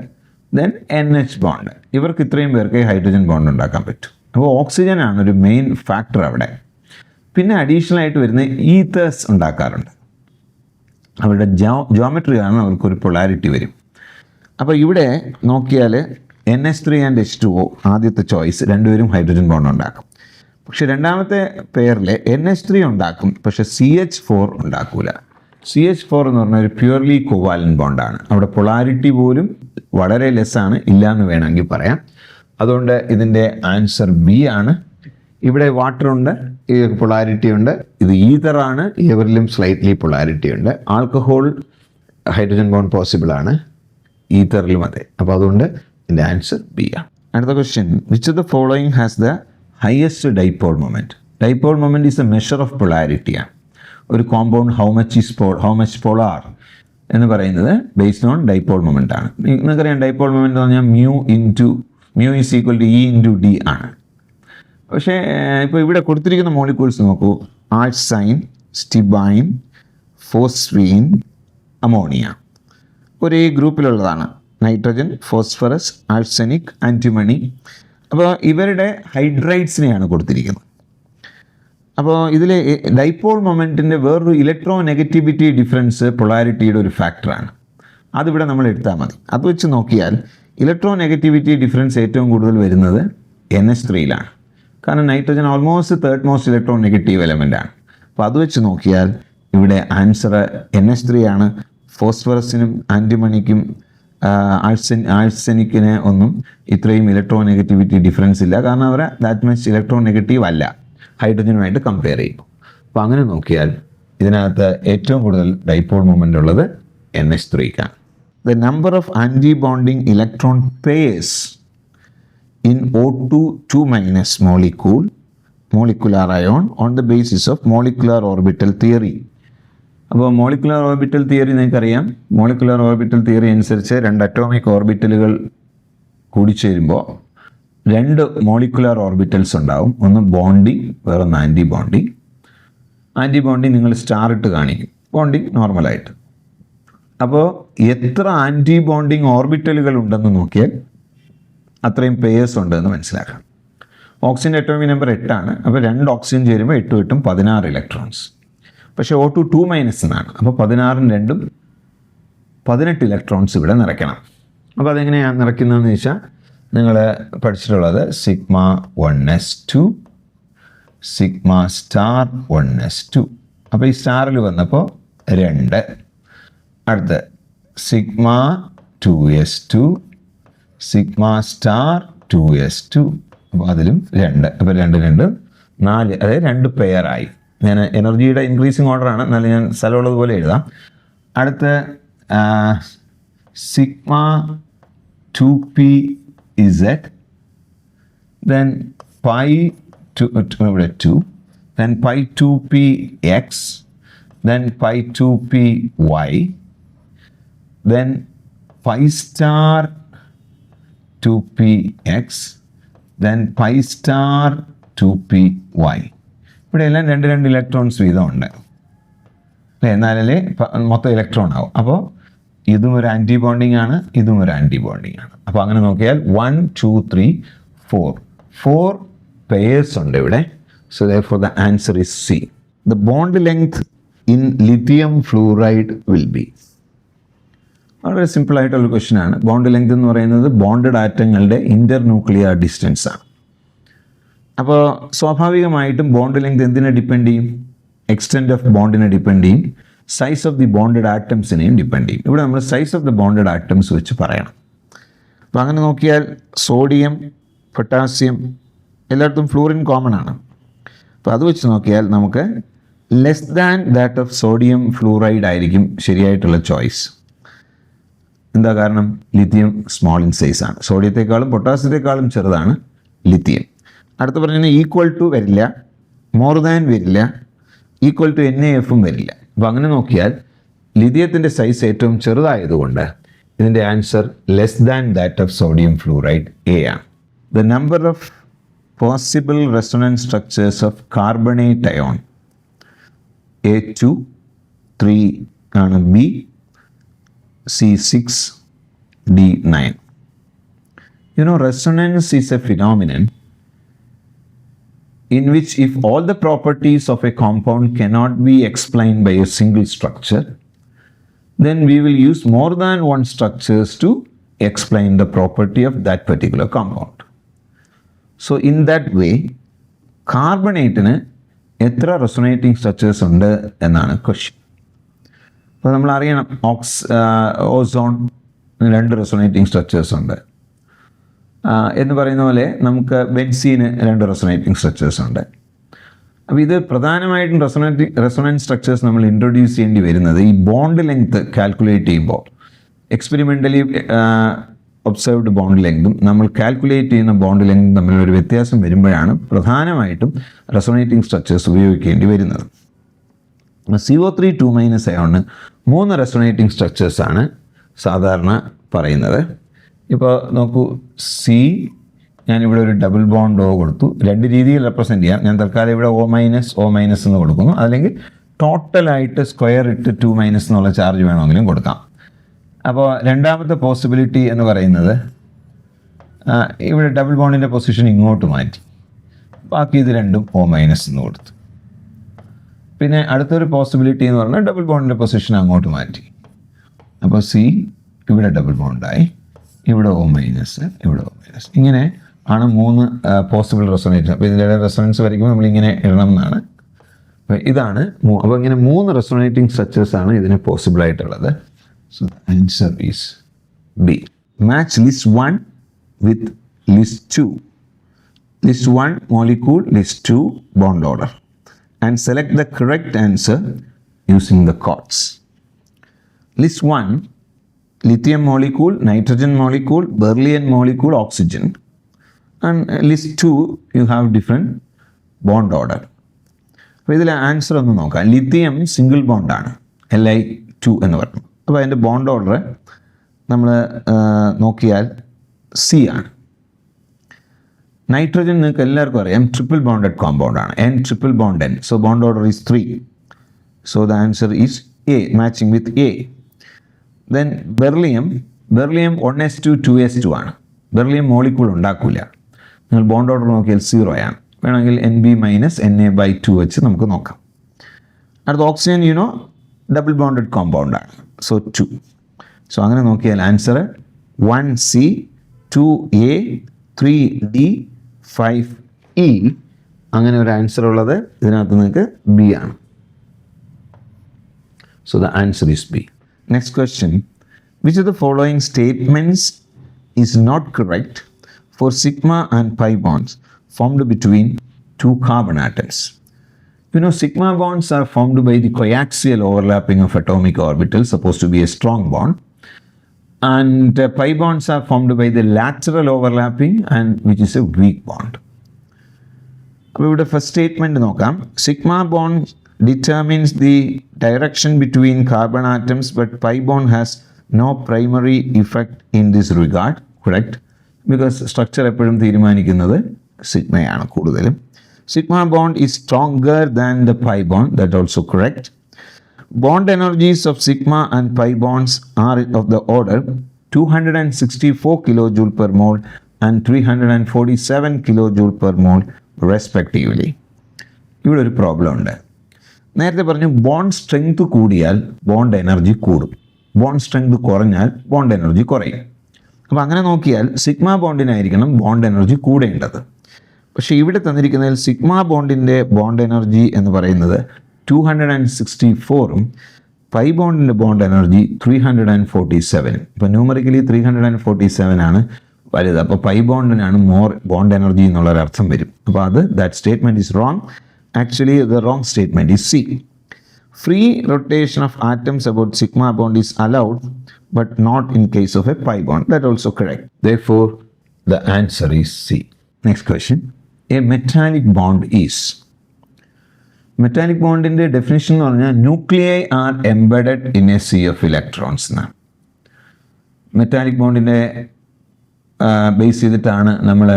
then NH bond, ഇവർക്ക് ഇത്രയും പേർക്ക് ഹൈഡ്രജൻ ബോണ്ട് ഉണ്ടാക്കാൻ പറ്റും. അപ്പോൾ ഓക്സിജനാണ് ഒരു മെയിൻ ഫാക്ടർ അവിടെ. പിന്നെ അഡീഷണൽ ആയിട്ട് വരുന്ന ഈത്തേഴ്സ് ഉണ്ടാക്കാറുണ്ട്. അവരുടെ ജോമെട്രി കാരണം അവർക്കൊരു പൊളാരിറ്റി വരും. അപ്പോൾ ഇവിടെ നോക്കിയാൽ NH3 ആൻഡ് H2O ആദ്യത്തെ ചോയ്സ്, രണ്ടുപേരും ഹൈഡ്രജൻ ബോണ്ട് ഉണ്ടാക്കും. പക്ഷെ രണ്ടാമത്തെ പെയറിൽ NH3 ഉണ്ടാക്കും, പക്ഷെ CH4 ഉണ്ടാക്കൂല. CH4 എന്ന് പറഞ്ഞാൽ ഒരു പ്യുവർലി കോവാലൻ ബോണ്ടാണ്. അവിടെ പൊളാരിറ്റി പോലും വളരെ ലെസ്സാണ്, ഇല്ലയെന്ന് വേണമെങ്കിൽ പറയാം. അതുകൊണ്ട് ഇതിൻ്റെ ആൻസർ B ആണ്. ഇവിടെ വാട്ടർ ഉണ്ട്, പൊളാരിറ്റി ഉണ്ട്. ഇത് ഈതറാണ്, ഇവരിലും സ്ലൈറ്റ്ലി പൊളാരിറ്റി ഉണ്ട്. ആൽക്കഹോൾ ഹൈഡ്രജൻ ബോണ്ട് പോസിബിൾ ആണ്, ഈതറിലും അതെ. അപ്പോൾ അതുകൊണ്ട് ഇതിൻ്റെ ആൻസർ B ആണ്. അടുത്ത question, which of the following has the highest dipole moment? Dipole moment is a measure of പൊളാരിറ്റിയാണ്. ഒരു കോമ്പൗണ്ട് ഹൗ മച്ച് പോളാർ എന്ന് പറയുന്നത് ബേസ്ഡ് ഓൺ ഡൈപോൾ മൊമെൻ്റ് ആണ്. നിങ്ങൾക്കറിയാം ഡൈപോൾ മൊമെൻ്റ് എന്ന് പറഞ്ഞാൽ mu is equal to E/D ആണ്. പക്ഷേ ഇപ്പോൾ ഇവിടെ കൊടുത്തിരിക്കുന്ന മോളിക്യൂൾസ് നോക്കൂ, ആഴ്സൈൻ, സ്റ്റിബൈൻ, ഫോസ്ഫീൻ, അമോണിയ. ഒരേ ഗ്രൂപ്പിലുള്ളതാണ്. Nitrogen, phosphorus, arsenic, antimony. അപ്പോൾ ഇവരുടെ ഹൈഡ്രൈഡ്സിനെയാണ് കൊടുത്തിരിക്കുന്നത്. അപ്പോൾ ഇതിൽ ഡൈപോൾ മൊമെൻറ്റിൻ്റെ വേറൊരു ഇലക്ട്രോ നെഗറ്റിവിറ്റി ഡിഫറൻസ് പൊളാരിറ്റിയുടെ ഒരു ഫാക്ടറാണ്. അതിവിടെ നമ്മൾ എടുത്താൽ മതി. അത് വെച്ച് നോക്കിയാൽ ഇലക്ട്രോ നെഗറ്റിവിറ്റി ഡിഫറൻസ് ഏറ്റവും കൂടുതൽ വരുന്നത് NH3യിലാണ്. കാരണം nitrogen almost third most electro negative element ആണ്. അപ്പോൾ അത് വെച്ച് നോക്കിയാൽ ഇവിടെ ആൻസർ NH3 ആണ്. ഫോസ്ഫറസിനും ആൻറ്റിമണിക്കും ആഴ്സനിക്കിന് ഒന്നും ഇത്രയും ഇലക്ട്രോ നെഗറ്റിവിറ്റി ഡിഫറൻസ് ഇല്ല, കാരണം അവർ ദാറ്റ് മച്ച് ഇലക്ട്രോ നെഗറ്റീവ് അല്ല. ഹൈഡ്രജനുമായിട്ട് കമ്പയർ ചെയ്യും. അപ്പോൾ അങ്ങനെ നോക്കിയാൽ ഇതിനകത്ത് ഏറ്റവും കൂടുതൽ ഡൈപോൾ മൊമെൻ്റ് ഉള്ളത് NH3-ക്കാണ്. The number of antibonding electron pairs in O2 2- molecular ion on the basis of molecular orbital theory. അപ്പോൾ മോളിക്കുലർ ഓർബിറ്റൽ തിയറി നിങ്ങൾക്കറിയാം. മോളിക്കുലർ ഓർബിറ്റൽ തിയറി അനുസരിച്ച് 2 അറ്റോമിക് ഓർബിറ്റലുകൾ കൂടിച്ചേരുമ്പോൾ 2 മോളിക്കുലർ ഓർബിറ്റൽസ് ഉണ്ടാവും. ഒന്ന് ബോണ്ടിങ്, വേറൊന്ന് ആൻറ്റി ബോണ്ടിങ്. ആൻറ്റി ബോണ്ടിങ് നിങ്ങൾ star ഇട്ട് കാണിക്കും, bonding നോർമലായിട്ട്. അപ്പോൾ എത്ര ആൻറ്റി ബോണ്ടിങ് ഓർബിറ്റലുകൾ ഉണ്ടെന്ന് നോക്കിയാൽ അത്രയും പേയേഴ്സ് ഉണ്ടെന്ന് മനസ്സിലാക്കാം. ഓക്സിജൻ്റെ അറ്റോമിക് നമ്പർ 8 ആണ്. അപ്പോൾ 2 ഓക്സിജൻ ചേരുമ്പോൾ 8 8 16 ഇലക്ട്രോൺസ്. പക്ഷേ O2 2- എന്നാണ്. അപ്പോൾ 16 2 18 ഇലക്ട്രോൺസ് ഇവിടെ നിറയ്ക്കണം. അപ്പോൾ അതെങ്ങനെയാണ് നിറയ്ക്കുന്നതെന്ന് ചോദിച്ചാൽ നിങ്ങൾ പഠിച്ചിട്ടുള്ളത് σ1s2 σ*1s2. അപ്പോൾ ഈ സ്റ്റാറിൽ വന്നപ്പോൾ 2, അടുത്ത് σ2s2 σ*2s2. അപ്പോൾ അതിലും 2, അപ്പോൾ 2 2 4, അതായത് 2 പെയറായി. ഞാൻ എനർജിയുടെ ഇൻക്രീസിങ് ഓർഡറാണ്, എന്നാലും ഞാൻ സ്ഥലമുള്ളതുപോലെ എഴുതാം. അടുത്ത σ2pz, then ഇവിടെ 2, then π2px, then π2py, then π*2px, then π*2py. ഇവിടെ എല്ലാം 2 2 ഇലക്ട്രോൺസ് വീതമുണ്ട്. എന്നാലേ മൊത്തം ഇലക്ട്രോൺ ആവും. അപ്പോൾ ഇതും ഒരു ആൻറ്റി ബോണ്ടിങ് ആണ്, ഇതും ഒരു ആൻറ്റി ബോണ്ടിങ് ആണ്. അപ്പോൾ അങ്ങനെ നോക്കിയാൽ 1 2 3 4 പെയേഴ്സ് ഉണ്ട് ഇവിടെ. So therefore the answer is C. The bond length in lithium fluoride will be. വളരെ സിമ്പിൾ ആയിട്ടുള്ള ക്വസ്റ്റ്യൻ ആണ്. ബോണ്ട് ലെങ്ത് എന്ന് പറയുന്നത് ബോണ്ടഡ് ആറ്റങ്ങളുടെ ഇൻ്റർ ന്യൂക്ലിയർ ഡിസ്റ്റൻസ് ആണ്. അപ്പോൾ സ്വാഭാവികമായിട്ടും ബോണ്ട് ലെങ്ത് എന്തിനെ ഡിപ്പെൻഡ് ചെയ്യും? എക്സ്റ്റെൻറ്റ് ഓഫ് ബോണ്ടിനെ ഡിപ്പെൻഡ് ചെയ്യും, സൈസ് ഓഫ് ദി ബോണ്ടഡ് ആറ്റംസിനെയും ഡിപ്പെൻഡ് ചെയ്യും. ഇവിടെ നമ്മൾ size of the bonded atoms വെച്ച് പറയണം. അപ്പോൾ അങ്ങനെ നോക്കിയാൽ സോഡിയം, പൊട്ടാസ്യം എല്ലായിടത്തും ഫ്ലൂറിൻ കോമൺ ആണ്. അപ്പോൾ അത് വെച്ച് നോക്കിയാൽ നമുക്ക് less than that of sodium fluoride ആയിരിക്കും ശരിയായിട്ടുള്ള ചോയ്സ്. എന്താ കാരണം? ലിഥിയം സ്മോൾ ഇൻ സൈസ് ആണ്. സോഡിയത്തെക്കാളും പൊട്ടാസ്യത്തെക്കാളും ചെറുതാണ് ലിഥിയം. അടുത്ത് പറഞ്ഞാൽ ഈക്വൽ ടു വരില്ല, മോർ ദാൻ വരില്ല, ഈക്വൽ ടു NaFും വരില്ല. അപ്പോൾ അങ്ങനെ നോക്കിയാൽ ലിഥിയത്തിൻ്റെ സൈസ് ഏറ്റവും ചെറുതായതുകൊണ്ട് ഇതിൻ്റെ answer less than that of sodium fluoride A ആണ്. The number of possible resonance structures of carbonate ion A2 3 ആണ്, B C6 D9. Resonance is a phenomenon in which if all the properties of a compound cannot be explained by a single structure, then we will use more than one structures to explain the property of that particular compound. So in that way, കാർബണേറ്റിന് എത്ര റെസൊണേറ്റിംഗ് structures ഉണ്ട് എന്നാണ് question. അപ്പോൾ നമ്മൾ അറിയണം ozone 2 റെസൊണേറ്റിംഗ് structures ഉണ്ട് എന്ന് പറയുന്ന പോലെ നമുക്ക് ബെൻസീന് 2 റെസൊണേറ്റിംഗ് സ്ട്രക്ചേഴ്സ് ഉണ്ട്. അപ്പോൾ ഇത് പ്രധാനമായിട്ടും റെസൊണൻസ് സ്ട്രക്ചേഴ്സ് നമ്മൾ ഇൻട്രൊഡ്യൂസ് ചെയ്യേണ്ടി വരുന്നത് ഈ ബോണ്ട് ലെങ്ത് കാൽക്കുലേറ്റ് ചെയ്യുമ്പോൾ, എക്സ്പെരിമെൻ്റലി ഒബ്സർവ്ഡ് ബോണ്ട് ലെങ്തും നമ്മൾ കാൽക്കുലേറ്റ് ചെയ്യുന്ന ബോണ്ട് ലെങ്തും തമ്മിലൊരു വ്യത്യാസം വരുമ്പോഴാണ് പ്രധാനമായിട്ടും റെസൊണേറ്റിംഗ് സ്ട്രക്ചേഴ്സ് ഉപയോഗിക്കേണ്ടി വരുന്നത്. CO3 2- അയോണിന് 3 റെസൊണേറ്റിംഗ് സ്ട്രക്ചേഴ്സാണ് സാധാരണ പറയുന്നത്. ഇപ്പോൾ നോക്കൂ, C ഞാനിവിടെ ഒരു ഡബിൾ ബോണ്ട് O കൊടുത്തു. 2 രീതിയിൽ റെപ്രസെൻറ്റ് ചെയ്യാം. ഞാൻ തൽക്കാലം ഇവിടെ O- എന്ന് കൊടുക്കുന്നു. അല്ലെങ്കിൽ ടോട്ടലായിട്ട് സ്ക്വയർ ഇട്ട് 2- എന്നുള്ള ചാർജ് വേണമെങ്കിലും കൊടുക്കാം. അപ്പോൾ രണ്ടാമത്തെ പോസിബിലിറ്റി എന്ന് പറയുന്നത് ഇവിടെ ഡബിൾ ബോണ്ടിൻ്റെ പൊസിഷൻ ഇങ്ങോട്ട് മാറ്റി, ബാക്കി ഇത് രണ്ടും O- എന്ന് കൊടുത്തു. പിന്നെ അടുത്തൊരു പോസിബിലിറ്റി എന്ന് പറഞ്ഞാൽ ഡബിൾ ബോണ്ടിൻ്റെ പൊസിഷൻ അങ്ങോട്ട് മാറ്റി. അപ്പോൾ C ഇവിടെ ഡബിൾ ബോണ്ടായി, ഇവിടെ O-, ഇവിടെ O-. ഇങ്ങനെ ആണ് 3 പോസിബിൾ റെസൊണേഷൻ. അപ്പോൾ ഇതിൻ്റെ റെസൊണൻസ് വരയ്ക്കുമ്പോൾ നമ്മളിങ്ങനെ ഇടണം എന്നാണ്. അപ്പോൾ ഇതാണ്. അപ്പോൾ ഇങ്ങനെ 3 റെസൊണേറ്റിംഗ് സ്ട്രക്ചേഴ്സാണ് ഇതിന് പോസിബിൾ ആയിട്ടുള്ളത്. So the answer is B. Match list 1 with list 2. list 1 molecule, list 2 bond order, and select the correct answer using the chords. List 1 lithium molecule, nitrogen molecule, beryllium molecule, oxygen, and list 2 you have different bond order. അപ്പോൾ ഇതിലെ answer ഒന്ന് നോക്കാം. Lithium single ബോണ്ടാണ്, Li2 എന്ന് പറഞ്ഞു. അപ്പോൾ അതിൻ്റെ bond order നമ്മൾ നോക്കിയാൽ സി ആണ്. നൈട്രജൻ നിങ്ങൾക്ക് എല്ലാവർക്കും അറിയാം ട്രിപ്പിൾ ബോണ്ടഡ് കോമ്പൗണ്ട് ആണ്, N triple bond N. So bond order is 3. So the answer is A, matching with A. Then beryllium 1s2 2s2 ആണ്. ബെർലിയം മോളിക്യൂൾ ഉണ്ടാക്കില്ല. നിങ്ങൾ ബോണ്ട് ഓർഡർ നോക്കിയാൽ 0 ആണ്. വേണമെങ്കിൽ NB-NA/2 വെച്ച് നമുക്ക് നോക്കാം. അടുത്ത ഓക്സിജൻ ഡബിൾ ബോണ്ടഡ് കോമ്പൗണ്ട് ആണ്. സോ 2. സോ അങ്ങനെ നോക്കിയാൽ answer 1C, 2A, 3D, 5E. അങ്ങനെ ഒരു ആൻസർ ഉള്ളത് ഇതിനകത്ത് നിങ്ങൾക്ക് B ആണ്. So the answer is B. Next question, which of the following statements is not correct for sigma and pi bonds formed between two carbon atoms? Sigma bonds are formed by the coaxial overlapping of atomic orbitals, supposed to be a strong bond, and pi bonds are formed by the lateral overlapping, and which is a weak bond. അപ്പോൾ ഇവിടെ first statement നോക്കാം. Sigma bond determines the direction between carbon atoms, but pi bond has no primary effect in this regard. Correct? Because structure എപ്പോഴും തീരുമാനിക്കുന്നത് സിഗ്മയാണ് കൂടുതലും. Sigma bond is stronger than the pi bond, that also correct. Bond energies of sigma and pi bonds are of the order 264 kilojoule per mole and 347 kilojoule per mole respectively. ഇവിടെ ഒരു problem ഉണ്ട്. നേരത്തെ പറഞ്ഞു bond strength കൂടിയാൽ bond energy കൂടും, bond strength കുറഞ്ഞാൽ bond energy കുറയും. അപ്പോൾ അങ്ങനെ നോക്കിയാൽ സിഗ്മ ബോണ്ടിനായിരിക്കണം ബോണ്ട് എനർജി കൂടേണ്ടത്. പക്ഷേ ഇവിടെ തന്നിരിക്കുന്നതിൽ സിഗ്മ ബോണ്ടിൻ്റെ ബോണ്ട് എനർജി എന്ന് പറയുന്നത് 264ഉം പൈ ബോണ്ടിൻ്റെ ബോണ്ട് എനർജി 347. ഇപ്പോൾ ന്യൂമറിക്കലി 347 ആണ് വലുത്. അപ്പോൾ പൈ ബോണ്ടിനാണ് മോർ ബോണ്ട് എനർജി എന്നുള്ളൊരർത്ഥം വരും. അപ്പോൾ that statement is wrong. Actually the wrong statement is C. Free rotation of atoms about sigma bond is allowed, but not in case of a pi bond. That also correct. Therefore, the answer is C. Next question. A metallic bond is. Metallic bond in the definition of nuclei are embedded in a sea of electrons. Metallic bond in a base ചെയ്തിട്ടാണ് നമ്മൾ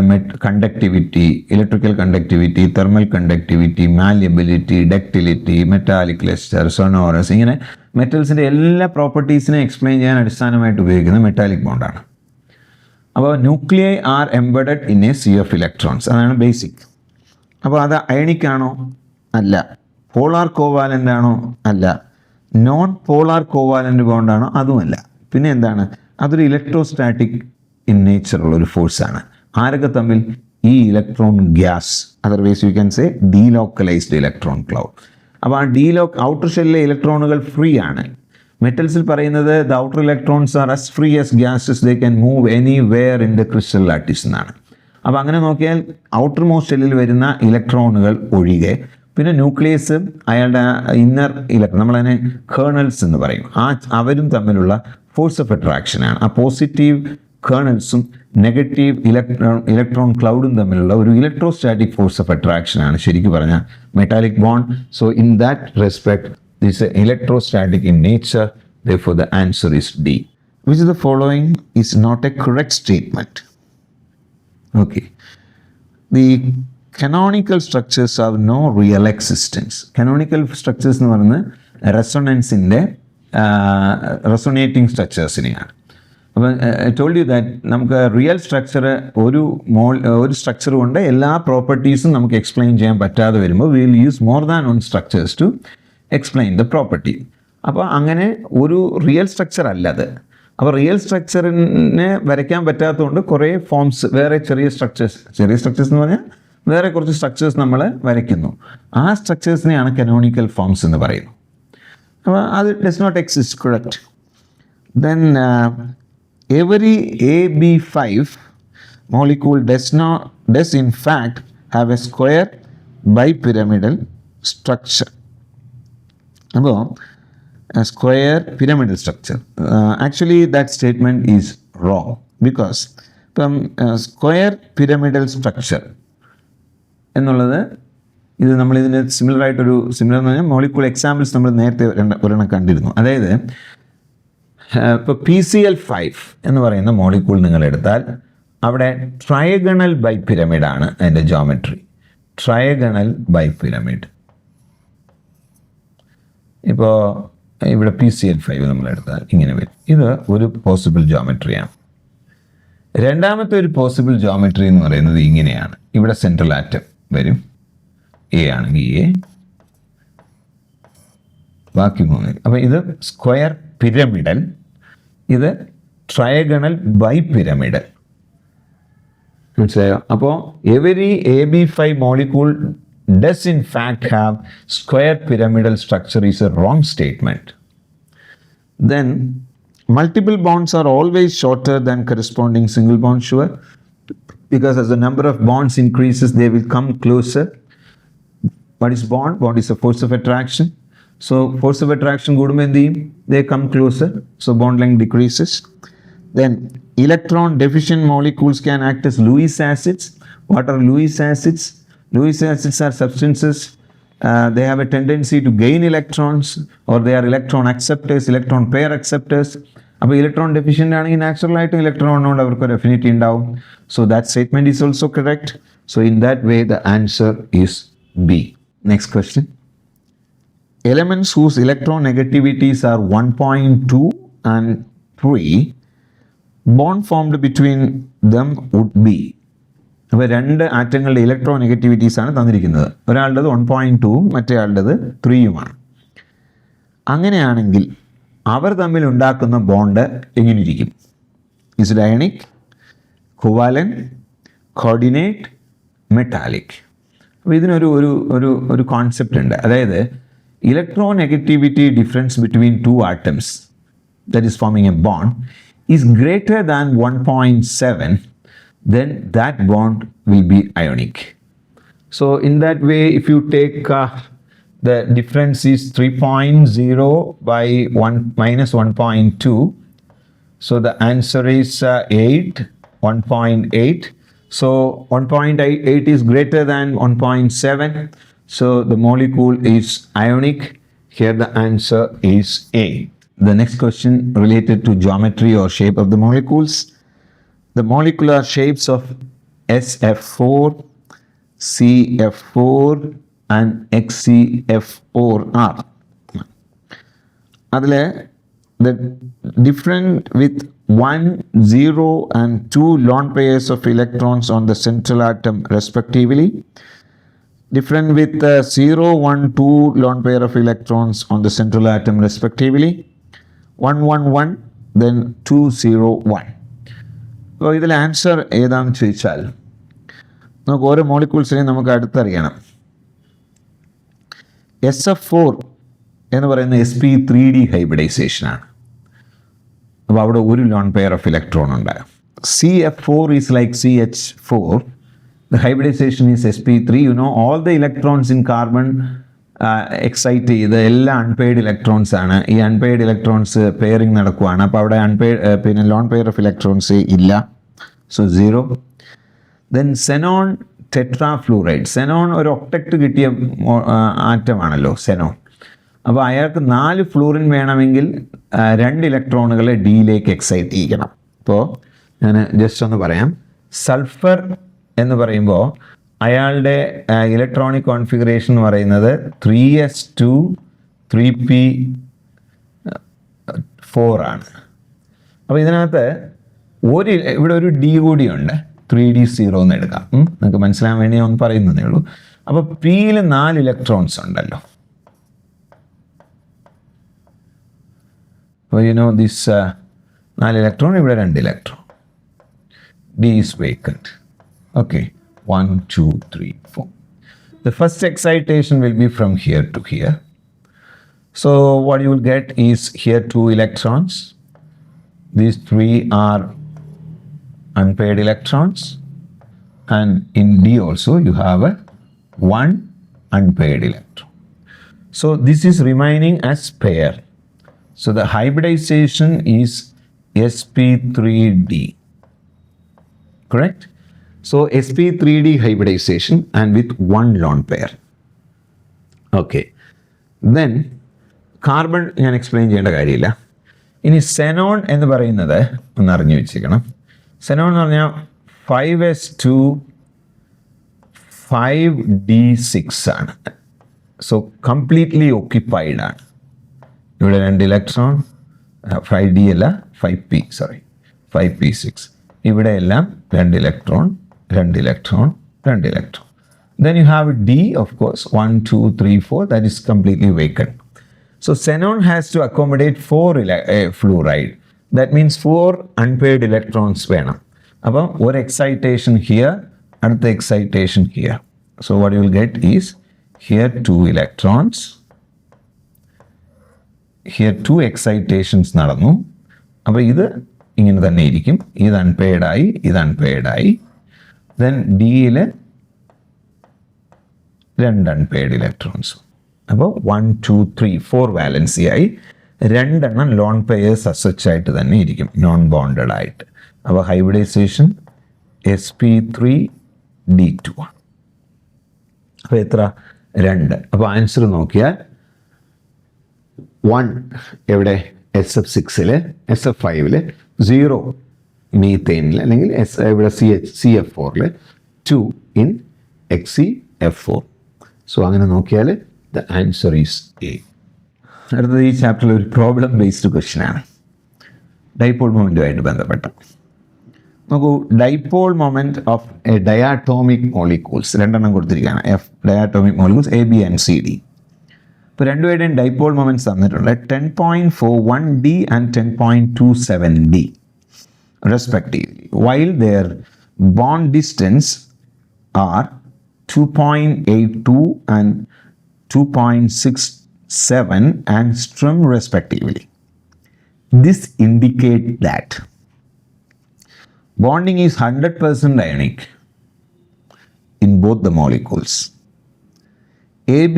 conductivity, electrical conductivity, thermal conductivity, malleability, ductility, metallic lustre, sonorous, ഇങ്ങനെ മെറ്റൽസിൻ്റെ എല്ലാ പ്രോപ്പർട്ടീസിനെ explain ചെയ്യാൻ അടിസ്ഥാനമായിട്ട് ഉപയോഗിക്കുന്ന metallic ബോണ്ടാണ്. അപ്പോൾ nuclei are embedded in a sea of electrons, അതാണ് ബേസിക്. അപ്പോൾ അത് അയണിക് ആണോ? അല്ല. പോളാർ കോവാലൻ്റ് ആണോ? അല്ല. നോൺ പോളാർ കോവാലൻ്റ് ബോണ്ടാണോ? അതുമല്ല. പിന്നെ എന്താണ്? അതൊരു ഇലക്ട്രോസ്റ്റാറ്റിക് ഇൻ നേച്ചറുള്ളൊരു ഫോഴ്സാണ്. ആരൊക്കെ തമ്മിൽ? ഈ electron gas, otherwise you can say delocalised electron cloud. അപ്പോൾ ആ ഔട്ടർ ഷെല്ലിലെ ഇലക്ട്രോണുകൾ ഫ്രീ ആണ്. മെറ്റൽസിൽ പറയുന്നത് the outer electrons are as free as gases, they can move anywhere in the crystal lattice എന്നാണ്. അപ്പോൾ അങ്ങനെ നോക്കിയാൽ ഔട്ടർ മോസ്റ്റ് ഷെല്ലിൽ വരുന്ന ഇലക്ട്രോണുകൾ ഒഴികെ പിന്നെ ന്യൂക്ലിയസ്, അയാളുടെ ഇന്നർ നമ്മളതിനെ കേർണൽസ് എന്ന് പറയും, അവരും തമ്മിലുള്ള ഫോഴ്സ് ഓഫ് അട്രാക്ഷനാണ്. ആ പോസിറ്റീവ് കേർണൽസും നെഗറ്റീവ് ഇലക്ട്രോൺ ക്ലൗഡും തമ്മിലുള്ള ഒരു ഇലക്ട്രോസ്റ്റാറ്റിക് ഫോഴ്സ് ഓഫ് അട്രാക്ഷനാണ് ശരിക്കും പറഞ്ഞാൽ metallic bond. So in that respect this electrostatic in nature, therefore the answer is D. Which of the following is not a correct statement? Okay. The canonical structures have no real existence. Canonical structures എന്ന് പറയുന്നത് റെസൊണൻസിൻ്റെ resonating സ്ട്രക്ചേഴ്സിനെയാണ്. അപ്പം I told you that നമുക്ക് real structure ഒരു structure കൊണ്ട് എല്ലാ പ്രോപ്പർട്ടീസും നമുക്ക് എക്സ്പ്ലെയിൻ ചെയ്യാൻ പറ്റാതെ വരുമ്പോൾ we will use more than one structures to explain the property. അപ്പോൾ അങ്ങനെ ഒരു റിയൽ സ്ട്രക്ചർ അല്ലത്. അപ്പോൾ റിയൽ സ്ട്രക്ചറിനെ വരയ്ക്കാൻ പറ്റാത്തതുകൊണ്ട് കുറേ ഫോംസ്, വേറെ ചെറിയ സ്ട്രക്ചേഴ്സ് എന്ന് പറഞ്ഞാൽ വേറെ കുറച്ച് സ്ട്രക്ചേഴ്സ് നമ്മൾ വരയ്ക്കുന്നു. ആ സ്ട്രക്ചേഴ്സിനെയാണ് കനോണിക്കൽ ഫോംസ് എന്ന് പറയുന്നത്. അപ്പോൾ അത് does not exist. Correct. Then every AB5 molecule does in fact have a square bipyramidal structure. അപ്പോൾ square pyramidal structure. Actually that statement is wrong because ഇപ്പം സ്ക്വയർ പിരമിഡൽ സ്ട്രക്ചർ എന്നുള്ളത് ഇത് നമ്മളിതിന് സിമിലർ എന്ന് പറഞ്ഞാൽ മോളിക്യൂൾ എക്സാമ്പിൾസ് നമ്മൾ നേരത്തെ ഒരെണ്ണം കണ്ടിരുന്നു. അതായത് ഇപ്പോൾ PCl5 എന്ന് പറയുന്ന മോളിക്യൂൾ നിങ്ങൾ എടുത്താൽ അവിടെ ട്രയഗണൽ ബൈപിരമിഡാണ് അതിൻ്റെ ജോമെട്രി. ട്രയഗണൽ ബൈപിരമിഡ്. ഇപ്പോൾ ഇവിടെ PCl5 നമ്മൾ എടുത്താൽ ഇങ്ങനെ വരും. ഇത് ഒരു പോസിബിൾ ജോമെട്രിയാണ്. രണ്ടാമത്തെ ഒരു പോസിബിൾ ജോമെട്രി എന്ന് പറയുന്നത് ഇങ്ങനെയാണ്. ഇവിടെ സെൻട്രൽ ആറ്റം വരും, എ ആണെങ്കിൽ എ, ബാക്കി മൂന്ന്. അപ്പോൾ ഇത് സ്ക്വയർ പിരമിഡൽ, ഇത് ട്രയഗണൽ ബൈപിരമിഡൽ. മനസ്സിലായോ? അപ്പോൾ every AB5 molecule does in fact have square pyramidal structure is a wrong statement. Then multiple bonds are always shorter than corresponding single bond, sure, because as the number of bonds increases they will come closer. What is bond? Bond is a force of attraction. So force of attraction കൂടുമ്പോൾ എന്ത് ചെയ്യും? They come closer, so bond length decreases. Then electron deficient molecules can act as Lewis acids. What are Lewis acids? Lewis acids are substances, they have a tendency to gain electrons, or they are electron acceptors, electron pair acceptors. അപ്പോൾ electron deficient ആണെങ്കിൽ നാച്ചുറലായിട്ടും ഇലക്ട്രോണിനോട് അവർക്കൊരു affinity ഉണ്ടാവും. So that statement is also correct. So in that way the answer is B. Next question. Elements whose electron negativities are 1.2 and 3, bond formed between them would be. അപ്പോൾ രണ്ട് ആറ്റങ്ങളുടെ electro negativities ആണ് തന്നിരിക്കുന്നത്. ഒരാളുടേത് 1.2 മറ്റേ ആളുടേത് 3യുമാണ്. അങ്ങനെയാണെങ്കിൽ അവർ തമ്മിൽ ഉണ്ടാക്കുന്ന bond എങ്ങനെയിരിക്കും? Is it ionic, covalent, coordinate, metallic? അപ്പോൾ ഇതിനൊരു ഒരു ഒരു ഒരു കോൺസെപ്റ്റ് ഉണ്ട്. അതായത് electronegativity difference between two atoms that is forming a bond is greater than 1.7, then that bond will be ionic. So in that way, if you take the difference is 3.0 by 1 minus 1.2, so the answer is 8, 1.8. So 1.8 is greater than 1.7. So the molecule is ionic. Here the answer is A. The next question related to geometry or shape of the molecules. The molecular shapes of SF4, CF4 and XCF4 are. Adile the different with 1, 0 and 2 lone pairs of electrons on the central atom respectively. Different with 0, 1, 2 lone pair of electrons on the central atom respectively. 1, 1, 1, then 2, 0, 1. അപ്പോൾ ഇതിൽ answer ഏതാണെന്ന് ചോദിച്ചാൽ നമുക്ക് ഓരോ മോളിക്യൂൾസിനെയും നമുക്ക് അടുത്തറിയണം. SF4 എന്ന് പറയുന്ന sp3d ഹൈബ്രിഡൈസേഷനാണ്. അപ്പോൾ അവിടെ ഒരു ലോൺ പെയർ ഓഫ് ഇലക്ട്രോൺ ഉണ്ട്. CF4 is like CH4. The hybridization is sp3. You know, all the electrons in carbon excite ചെയ്ത് എല്ലാ അൺപെയ്ഡ് ഇലക്ട്രോൺസ് ആണ്. ഈ അൺപെയ്ഡ് ഇലക്ട്രോൺസ് പെയറിങ് നടക്കുവാണ്. അപ്പോൾ അവിടെ പിന്നെ ലോൺ പെയർ ഓഫ് ഇലക്ട്രോൺസ് ഇല്ല. സോ 0. ദെൻ സെനോൺ ടെട്രാഫ്ലൂറൈഡ്. സെനോൺ ഒരു ഒക്ടക്റ്റ് കിട്ടിയ ആറ്റമാണല്ലോ സെനോൺ. അപ്പോൾ അയാൾക്ക് 4 ഫ്ലൂറിൻ വേണമെങ്കിൽ 2 ഇലക്ട്രോണുകളെ ഡിയിലേക്ക് എക്സൈറ്റ് ചെയ്യിക്കണം. ഇപ്പോൾ ഞാൻ ജസ്റ്റ് ഒന്ന് പറയാം. സൾഫർ എന്ന് പറയുമ്പോൾ അയാളുടെ ഇലക്ട്രോണിക് കോൺഫിഗറേഷൻ എന്ന് പറയുന്നത് 3s2 3p4 ആണ്. അപ്പോൾ ഇതിനകത്ത് ഇവിടെ ഒരു ഡി കൂടിയുണ്ട്. 3d0 എന്ന് എടുക്കാം. നിങ്ങൾക്ക് മനസ്സിലാൻ വേണ്ടി ഒന്ന് പറയുന്നതേ ഉള്ളൂ. അപ്പോൾ പിയിൽ 4 ഇലക്ട്രോൺസ് ഉണ്ടല്ലോ. അപ്പോൾ യു നോ ദിസ് 4 ഇലക്ട്രോൺ, ഇവിടെ 2 electron. D is vacant. Okay, 1, 2, 3, 4. The first excitation will be from here to here. So what you will get is here 2 electrons. These 3 are unpaired electrons, and in D also you have a 1 unpaired electron. So this is remaining as pair. So the hybridization is sp3d, correct? So sp3d hybridization and with 1 lone pair. Okay, then carbon ഞാൻ explain ചെയ്യേണ്ട കാര്യമില്ല. ഇനി സെനോൺ എന്ന് പറയുന്നത് ഒന്ന് അറിഞ്ഞു വെച്ചേക്കണം. സെനോൺ എന്ന് പറഞ്ഞാൽ 5s2 5d6 ആണ്. സോ കംപ്ലീറ്റ്ലി ഓക്യുപ്പൈഡ് ആണ്. ഇവിടെ 2 ഇലക്ട്രോൺ, 5d അല്ല 5p6. ഇവിടെ എല്ലാം 2 electron, 2 electron, 2 electron. Then you have D, of course, 1, 2, 3, 4, that is completely vacant. So xenon has to accommodate 4 fluoride. That means 4 unpaired electrons വേണം. അപ്പോൾ ഒരു excitation here, അടുത്ത excitation here. So what you will get is here 2 electrons, here 2 excitations നടന്നു. അപ്പോൾ ഇത് ഇങ്ങനെ തന്നെ ഇരിക്കും. ഇത് unpaired ആയി, ഇത് unpaired ആയി. Then Dയിൽ 2 unpaired electrons. അപ്പോൾ 1, 2, 3, 4 വാലൻസി ആയി. 2 എണ്ണം ലോൺ പെയേഴ്സ് അസച്ചായിട്ട് തന്നെ ഇരിക്കും, നോൺ ബോണ്ടഡ് ആയിട്ട്. അപ്പോൾ ഹൈബ്രിഡൈസേഷൻ sp3d2 ആണ്. അപ്പോൾ എത്ര? 2. അപ്പോൾ ആൻസർ നോക്കിയാൽ 1 എവിടെ? SF6-ൽ, SF5-ൽ, 0 മീത്തേനിൽ, അല്ലെങ്കിൽ ഇവിടെ CF4-ൽ, 2 ഇൻ XeF4. സോ അങ്ങനെ നോക്കിയാൽ the answer is A. അടുത്തത് ഈ ചാപ്റ്ററിൽ ഒരു പ്രോബ്ലം ബേസ്ഡ് ക്വസ്റ്റ്യൻ ആണ്, ഡൈപോൾ മൊമെൻറ്റുമായിട്ട് ബന്ധപ്പെട്ട. നോക്കൂ, dipole moment of a diatomic molecules 2 എണ്ണം കൊടുത്തിരിക്കുകയാണ്. Diatomic molecules AB and CD. ഇപ്പോൾ രണ്ടുപേരുടെയും ഡൈപോൾ മൊമെൻറ്റ്സ് തന്നിട്ടുണ്ട് 10.41D and 10.27D respectively, while their bond distance are 2.82 and 2.67 angstrom respectively. This indicates that bonding is 100% ionic in both the molecules. AB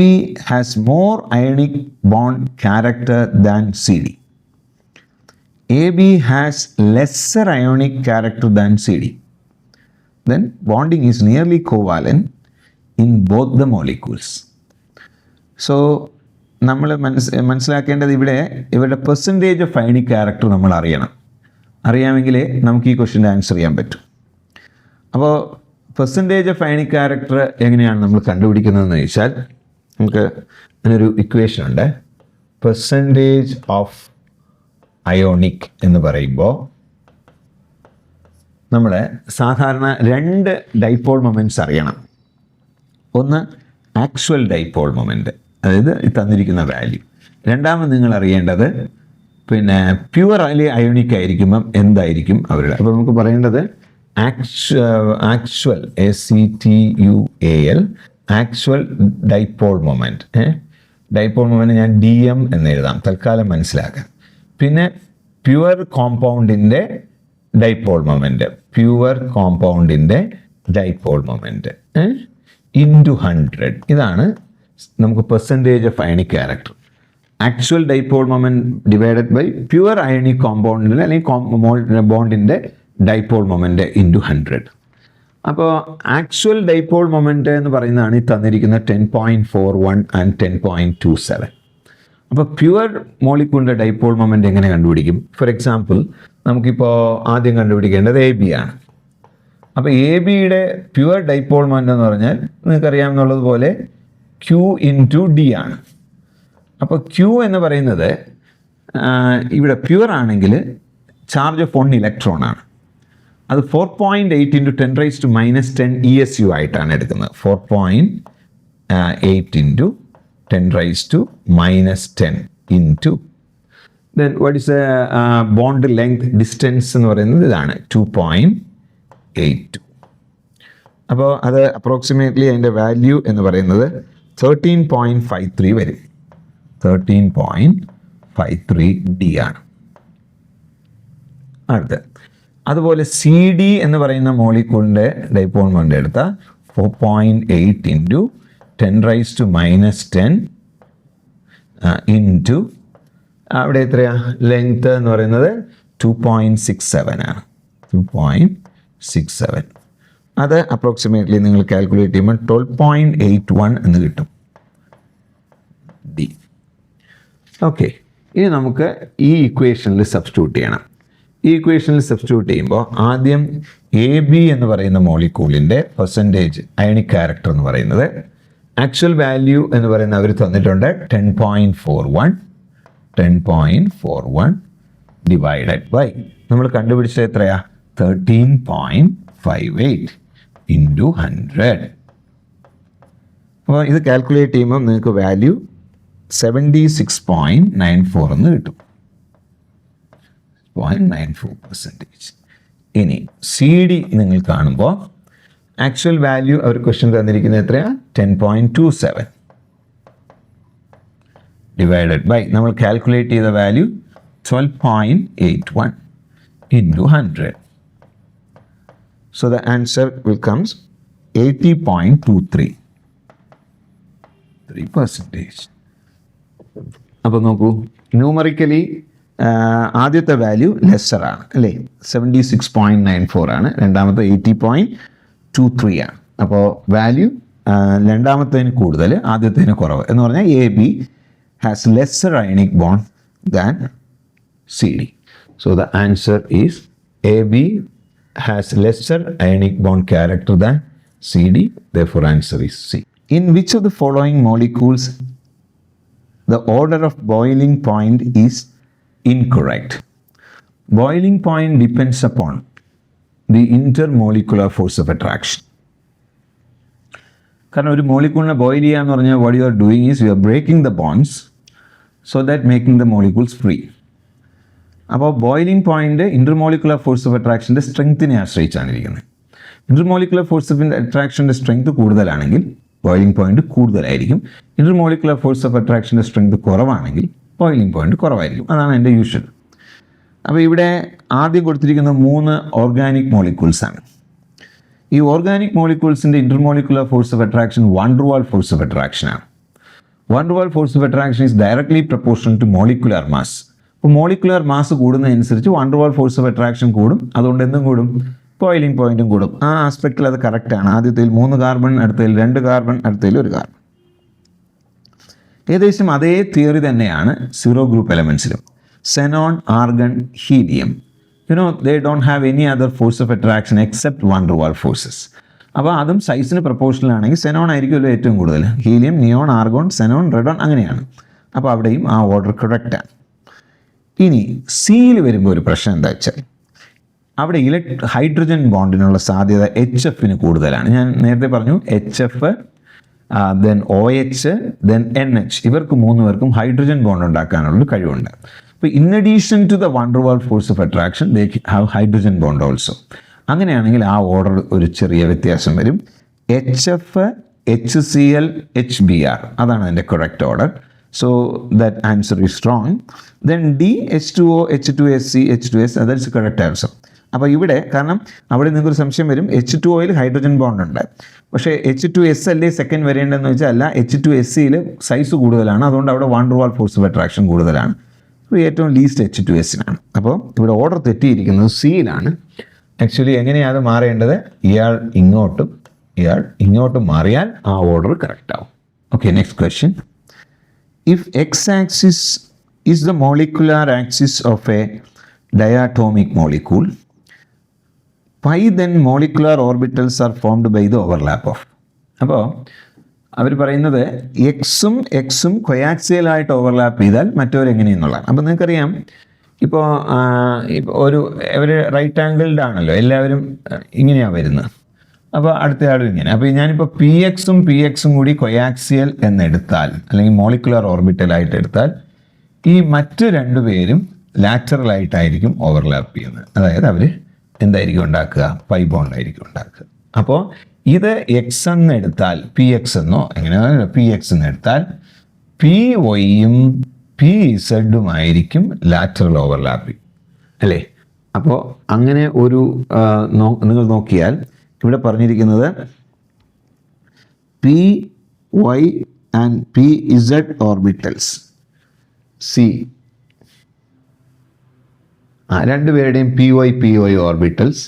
has more ionic bond character than CD. AB has lesser ionic character than CD. Then bonding is nearly covalent in both the molecules. So നമ്മൾ മനസ്സിലാക്കേണ്ടത് ഇവരുടെ percentage of ionic character നമ്മൾ അറിയാമെങ്കിലേ നമുക്ക് ഈ ക്വസ്റ്റ്യൻ്റെ answer ചെയ്യാൻ പറ്റും. അപ്പോൾ percentage of ionic character എങ്ങനെയാണ് നമ്മൾ കണ്ടുപിടിക്കുന്നതെന്ന് ചോദിച്ചാൽ, നമുക്ക് അതിനൊരു ഇക്വേഷൻ ഉണ്ട്. പെർസെൻറ്റേജ് ഓഫ് അയോണിക് എന്ന് പറയുമ്പോൾ നമ്മൾ സാധാരണ 2 ഡൈപോൾ മൊമെൻറ്റ്സ് അറിയണം. ഒന്ന് ആക്ച്വൽ ഡൈപോൾ മൊമെൻറ്റ്, അതായത് തന്നിരിക്കുന്ന വാല്യൂ. രണ്ടാമത് നിങ്ങൾ അറിയേണ്ടത് പിന്നെ പ്യുവർലി അയോണിക് ആയിരിക്കുമ്പം എന്തായിരിക്കും അവരുടെ. അപ്പോൾ നമുക്ക് പറയേണ്ടത് actual ACTUAL actual dipole moment. Dipole moment ഞാൻ DM എന്ന് എഴുതാം തൽക്കാലം മനസ്സിലാക്കാൻ. പിന്നെ പ്യുവർ കോമ്പൗണ്ടിൻ്റെ ഡൈപോൾ മൊമെൻറ്റ്, പ്യുവർ കോമ്പൗണ്ടിൻ്റെ ഡൈപോൾ മൊമെൻറ്റ് ഇൻറ്റു 100. ഇതാണ് നമുക്ക് percentage of ionic character. Actual dipole moment divided by pure ionic കോമ്പൗണ്ടിൻ്റെ അല്ലെങ്കിൽ ബോണ്ടിൻ്റെ ഡൈപോൾ മൊമെൻറ്റ് ഇൻറ്റു 100. അപ്പോൾ ആക്ച്വൽ ഡൈപോൾ മൊമെൻറ്റ് എന്ന് പറയുന്നതാണ് ഈ തന്നിരിക്കുന്ന 10.41 ആൻഡ് 10.27. അപ്പോൾ പ്യുവർ മോളിക്യൂളിൻ്റെ ഡൈപോൾ മൊമെൻറ്റ് എങ്ങനെ കണ്ടുപിടിക്കും? ഫോർ എക്സാമ്പിൾ നമുക്കിപ്പോൾ ആദ്യം കണ്ടുപിടിക്കേണ്ടത് AB ആണ്. അപ്പോൾ ABയുടെ പ്യുവർ ഡൈപോൾ മൊമെൻറ്റ് എന്ന് പറഞ്ഞാൽ നിങ്ങൾക്കറിയാമെന്നുള്ളതുപോലെ Q ഇൻറ്റു D ആണ്. അപ്പോൾ Q എന്ന് പറയുന്നത് ഇവിടെ പ്യുവർ ആണെങ്കിൽ ചാർജ് ഓഫ് 1 ഇലക്ട്രോൺ ആണ്. അത് 4.8 ഇൻറ്റു 10⁻⁻10 ESU ആയിട്ടാണ് എടുക്കുന്നത്. 4.8 into 10⁻⁻10 into then what is bond length distance എന്ന് പറയുന്നത് ഇതാണ് 2.82. അപ്പോൾ അത് അപ്രോക്സിമേറ്റ്ലി അതിൻ്റെ വാല്യൂ എന്ന് പറയുന്നത് 13.53 വരും. 13.53 D ആണ്. അടുത്ത അതുപോലെ സി ഡി എന്ന് പറയുന്ന മോളിക്യൂളിൻ്റെ ഡൈപോൾ മൊമെൻ്റ് എടുത്താൽ 4.8 ഇൻറ്റു 10⁻⁻10 ഇൻറ്റു അവിടെ എത്രയാ ലെങ്ത് എന്ന് പറയുന്നത് 2.67 ആണ്. 2.67 അത് അപ്രോക്സിമേറ്റ്ലി നിങ്ങൾ കാൽക്കുലേറ്റ് ചെയ്യുമ്പോൾ 12.81 എന്ന് കിട്ടും ഡി. ഓക്കെ, ഇനി നമുക്ക് ഈ ഇക്വേഷനിൽ സബ്സ്റ്റിറ്റ്യൂട്ട് ചെയ്യണം. ഈ ഇക്വേഷനിൽ സബ്സ്റ്റിറ്റ്യൂട്ട് ചെയ്യുമ്പോൾ ആദ്യം എ ബി എന്ന് പറയുന്ന മോളിക്യൂളിൻ്റെ പെർസെൻറ്റേജ് അയണിക് ക്യാരക്ടർ എന്ന് പറയുന്നത് ആക്ച്വൽ വാല്യൂ എന്ന് പറയുന്ന അവർ തന്നിട്ടുണ്ട് 10.41 ഡിവൈഡഡ് ബൈ നമ്മൾ കണ്ടുപിടിച്ചത് എത്രയാ 13.58 ഇൻറ്റു 100. അപ്പോൾ ഇത് കാൽക്കുലേറ്റ് ചെയ്യുമ്പോൾ നിങ്ങൾക്ക് വാല്യൂ 76.94 എന്ന് കിട്ടും. 0.94%. ഇനി സി ഡി നിങ്ങൾ കാണുമ്പോൾ ആക്ച്വൽ വാല്യൂ അവർ ക്വസ്റ്റ്യൻ തന്നിരിക്കുന്നത് എത്രയാണ് 10.27 ഡിവൈഡഡ് ബൈ നമ്മൾ കാൽക്കുലേറ്റ് ചെയ്ത value 12.81 into 100. So the answer will comes 80.23%. അപ്പോൾ നോക്കൂ, ന്യൂമറിക്കലി ആദ്യത്തെ വാല്യൂ ലെസ്സർ ആണ് അല്ലേ, 76.94 ആണ്. രണ്ടാമത്തെ 80.23 ആണ്. അപ്പോൾ വാല്യൂ രണ്ടാമത്തേന് കൂടുതൽ ആദ്യത്തേന് കുറവ് എന്ന് പറഞ്ഞാൽ A B has lesser ionic bond than C D. So the answer is A B has lesser ionic bond character than CD, therefore answer is C. In which of the following molecules the order of boiling point is incorrect? Boiling point depends upon the intermolecular force of attraction. കാരണം ഒരു മോളിക്യൂളിനെ boil ചെയ്യുക എന്ന് പറഞ്ഞാൽ what you are doing is you are breaking the bonds so that making the molecules free. അപ്പോൾ boiling point intermolecular force of അട്രാക്ഷൻ്റെ സ്ട്രെങ്ത്തിനെ ആശ്രയിച്ചാണ് ഇരിക്കുന്നത്. ഇന്റർമോളിക്കുലർ ഫോഴ്സ് ഓഫ് അട്രാക്ഷൻ്റെ സ്ട്രെങ്ത് കൂടുതലാണെങ്കിൽ ബോയിലിംഗ് പോയിന്റ് കൂടുതലായിരിക്കും. ഇന്റർമോളിക്കുലർ ഫോഴ്സ് ഓഫ് അട്രാക്ഷൻ്റെ സ്ട്രെങ്ത് കുറവാണെങ്കിൽ ബോയിലിംഗ് പോയിന്റ് കുറവായിരിക്കും. അതാണ് എൻ്റെ യൂഷ്വൽ. അപ്പോൾ ഇവിടെ ആദ്യം കൊടുത്തിരിക്കുന്ന 3 ഓർഗാനിക് മോളിക്യൂൾസ് ആണ്. ഈ ഓർഗാനിക് മോളിക്യൂൾസിൻ്റെ intermolecular force of attraction van der Waals force of attraction ആണ്. Van der Waals force of attraction is directly proportional to molecular mass. അപ്പോൾ മോളിക്കുലർ മാസ് കൂടുന്നതനുസരിച്ച് van der Waals force of attraction കൂടും. അതുകൊണ്ട് എന്തും കൂടും, boiling പോയിന്റും കൂടും. ആ ആസ്പെക്റ്റിൽ അത് കറക്റ്റാണ്. ആദ്യത്തിൽ 3 കാർബൺ, അടുത്തതിൽ 2 കാർബൺ, അടുത്തതിൽ 1 കാർബൺ. ഏകദേശം അതേ തിയറി തന്നെയാണ് സീറോ ഗ്രൂപ്പ് എലമെൻസിലും. Xenon, argon, helium, they don't have any other force of attraction except van der Waals forces. അപ്പോൾ അതും സൈസിന് പ്രൊപ്പോർഷണൽ ആണെങ്കിൽ സെനോൺ ആയിരിക്കുമല്ലോ ഏറ്റവും കൂടുതൽ. ഹീലിയം, നിയോൺ, ആർഗോൺ, സെനോൺ, റെഡോൺ അങ്ങനെയാണ്. അപ്പോൾ അവിടെയും ആ ഓർഡർ കറക്റ്റാണ്. ഇനി സിയിൽ വരുമ്പോൾ ഒരു പ്രശ്നം എന്താ വെച്ചാൽ അവിടെ ഹൈഡ്രജൻ ബോണ്ടിനുള്ള സാധ്യത HFന് കൂടുതലാണ്. ഞാൻ നേരത്തെ പറഞ്ഞു HF, then OH, then NH, ഇവർക്ക് 3 പേർക്കും ഹൈഡ്രജൻ ബോണ്ട് ഉണ്ടാക്കാനുള്ളൊരു കഴിവുണ്ട്. അപ്പോൾ in addition to the van der Waals force of attraction they have hydrogen bond also. അങ്ങനെയാണെങ്കിൽ ആ ഓർഡർ ഒരു ചെറിയ വ്യത്യാസം വരും. HF, HCl, HBr അതാണ് അതിൻ്റെ correct order. So that answer is wrong. Then D, H2O, H2SC, H2S, that is the correct answer. അപ്പോൾ ഇവിടെ കാരണം അവിടെ നിങ്ങൾക്കൊരു സംശയം വരും, H2Oയിൽ ഹൈഡ്രജൻ ബോണ്ട് ഉണ്ട്, പക്ഷേ H2S അല്ലേ സെക്കൻഡ് വരേണ്ടതെന്ന് വെച്ചാൽ അല്ല, H2SCയിൽ സൈസ് കൂടുതലാണ്, അതുകൊണ്ട് അവിടെ van der Waals force of attraction കൂടുതലാണ്. അപ്പോൾ ഏറ്റവും ലീസ്റ്റ് H2Sനാണ്. അപ്പോൾ ഇവിടെ ഓർഡർ തെറ്റിയിരിക്കുന്നത് സിയിലാണ്. ആക്ച്വലി എങ്ങനെയാണ് അത് മാറേണ്ടത്, ഇയാൾ ഇങ്ങോട്ടും മാറിയാൽ ആ ഓർഡർ കറക്റ്റ് ആവും. Okay, next question. If x-axis is the molecular axis of a diatomic molecule, why then molecular orbitals are formed by the overlap of? അപ്പോൾ അവർ പറയുന്നത് എക്സും കൊയാക്സിയലായിട്ട് ഓവർലാപ്പ് ചെയ്താൽ മറ്റവരെങ്ങനെയെന്നുള്ളതാണ്. അപ്പോൾ നിങ്ങൾക്കറിയാം, ഇപ്പോൾ അവർ റൈറ്റ് ആംഗിൾഡ് ആണല്ലോ, എല്ലാവരും ഇങ്ങനെയാണ് വരുന്നത്. അപ്പോൾ അടുത്തയാളും ഇങ്ങനെ. അപ്പോൾ ഞാനിപ്പോൾ പി എക്സും കൂടി കൊയാക്സിയൽ എന്നെടുത്താൽ, അല്ലെങ്കിൽ മോളിക്കുലർ ഓർബിറ്റലായിട്ട് എടുത്താൽ, ഈ മറ്റ് 2 പേരും ലാറ്ററലായിട്ടായിരിക്കും ഓവർലാപ്പ് ചെയ്യുന്നത്. അതായത് അവർ എന്തായിരിക്കും ഉണ്ടാക്കുക, പൈ ബോണ്ടായിരിക്കും ഉണ്ടാക്കുക. അപ്പോൾ ഇത് എക്സ് എന്നെടുത്താൽ പി എക്സ് എന്നോ എങ്ങനെയാണോ പി എക്സ് എന്നെടുത്താൽ പി വൈയും പി ഇസഡുമായിരിക്കും ലാറ്ററൽ ഓവർലാപ്പിംഗ് അല്ലേ. അപ്പോൾ അങ്ങനെ ഒരു നിങ്ങൾ നോക്കിയാൽ ഇവിടെ പറഞ്ഞിരിക്കുന്നത് P Y and P Z orbitals C രണ്ടുപേരുടെയും പി വൈ ഓർബിറ്റൽസ്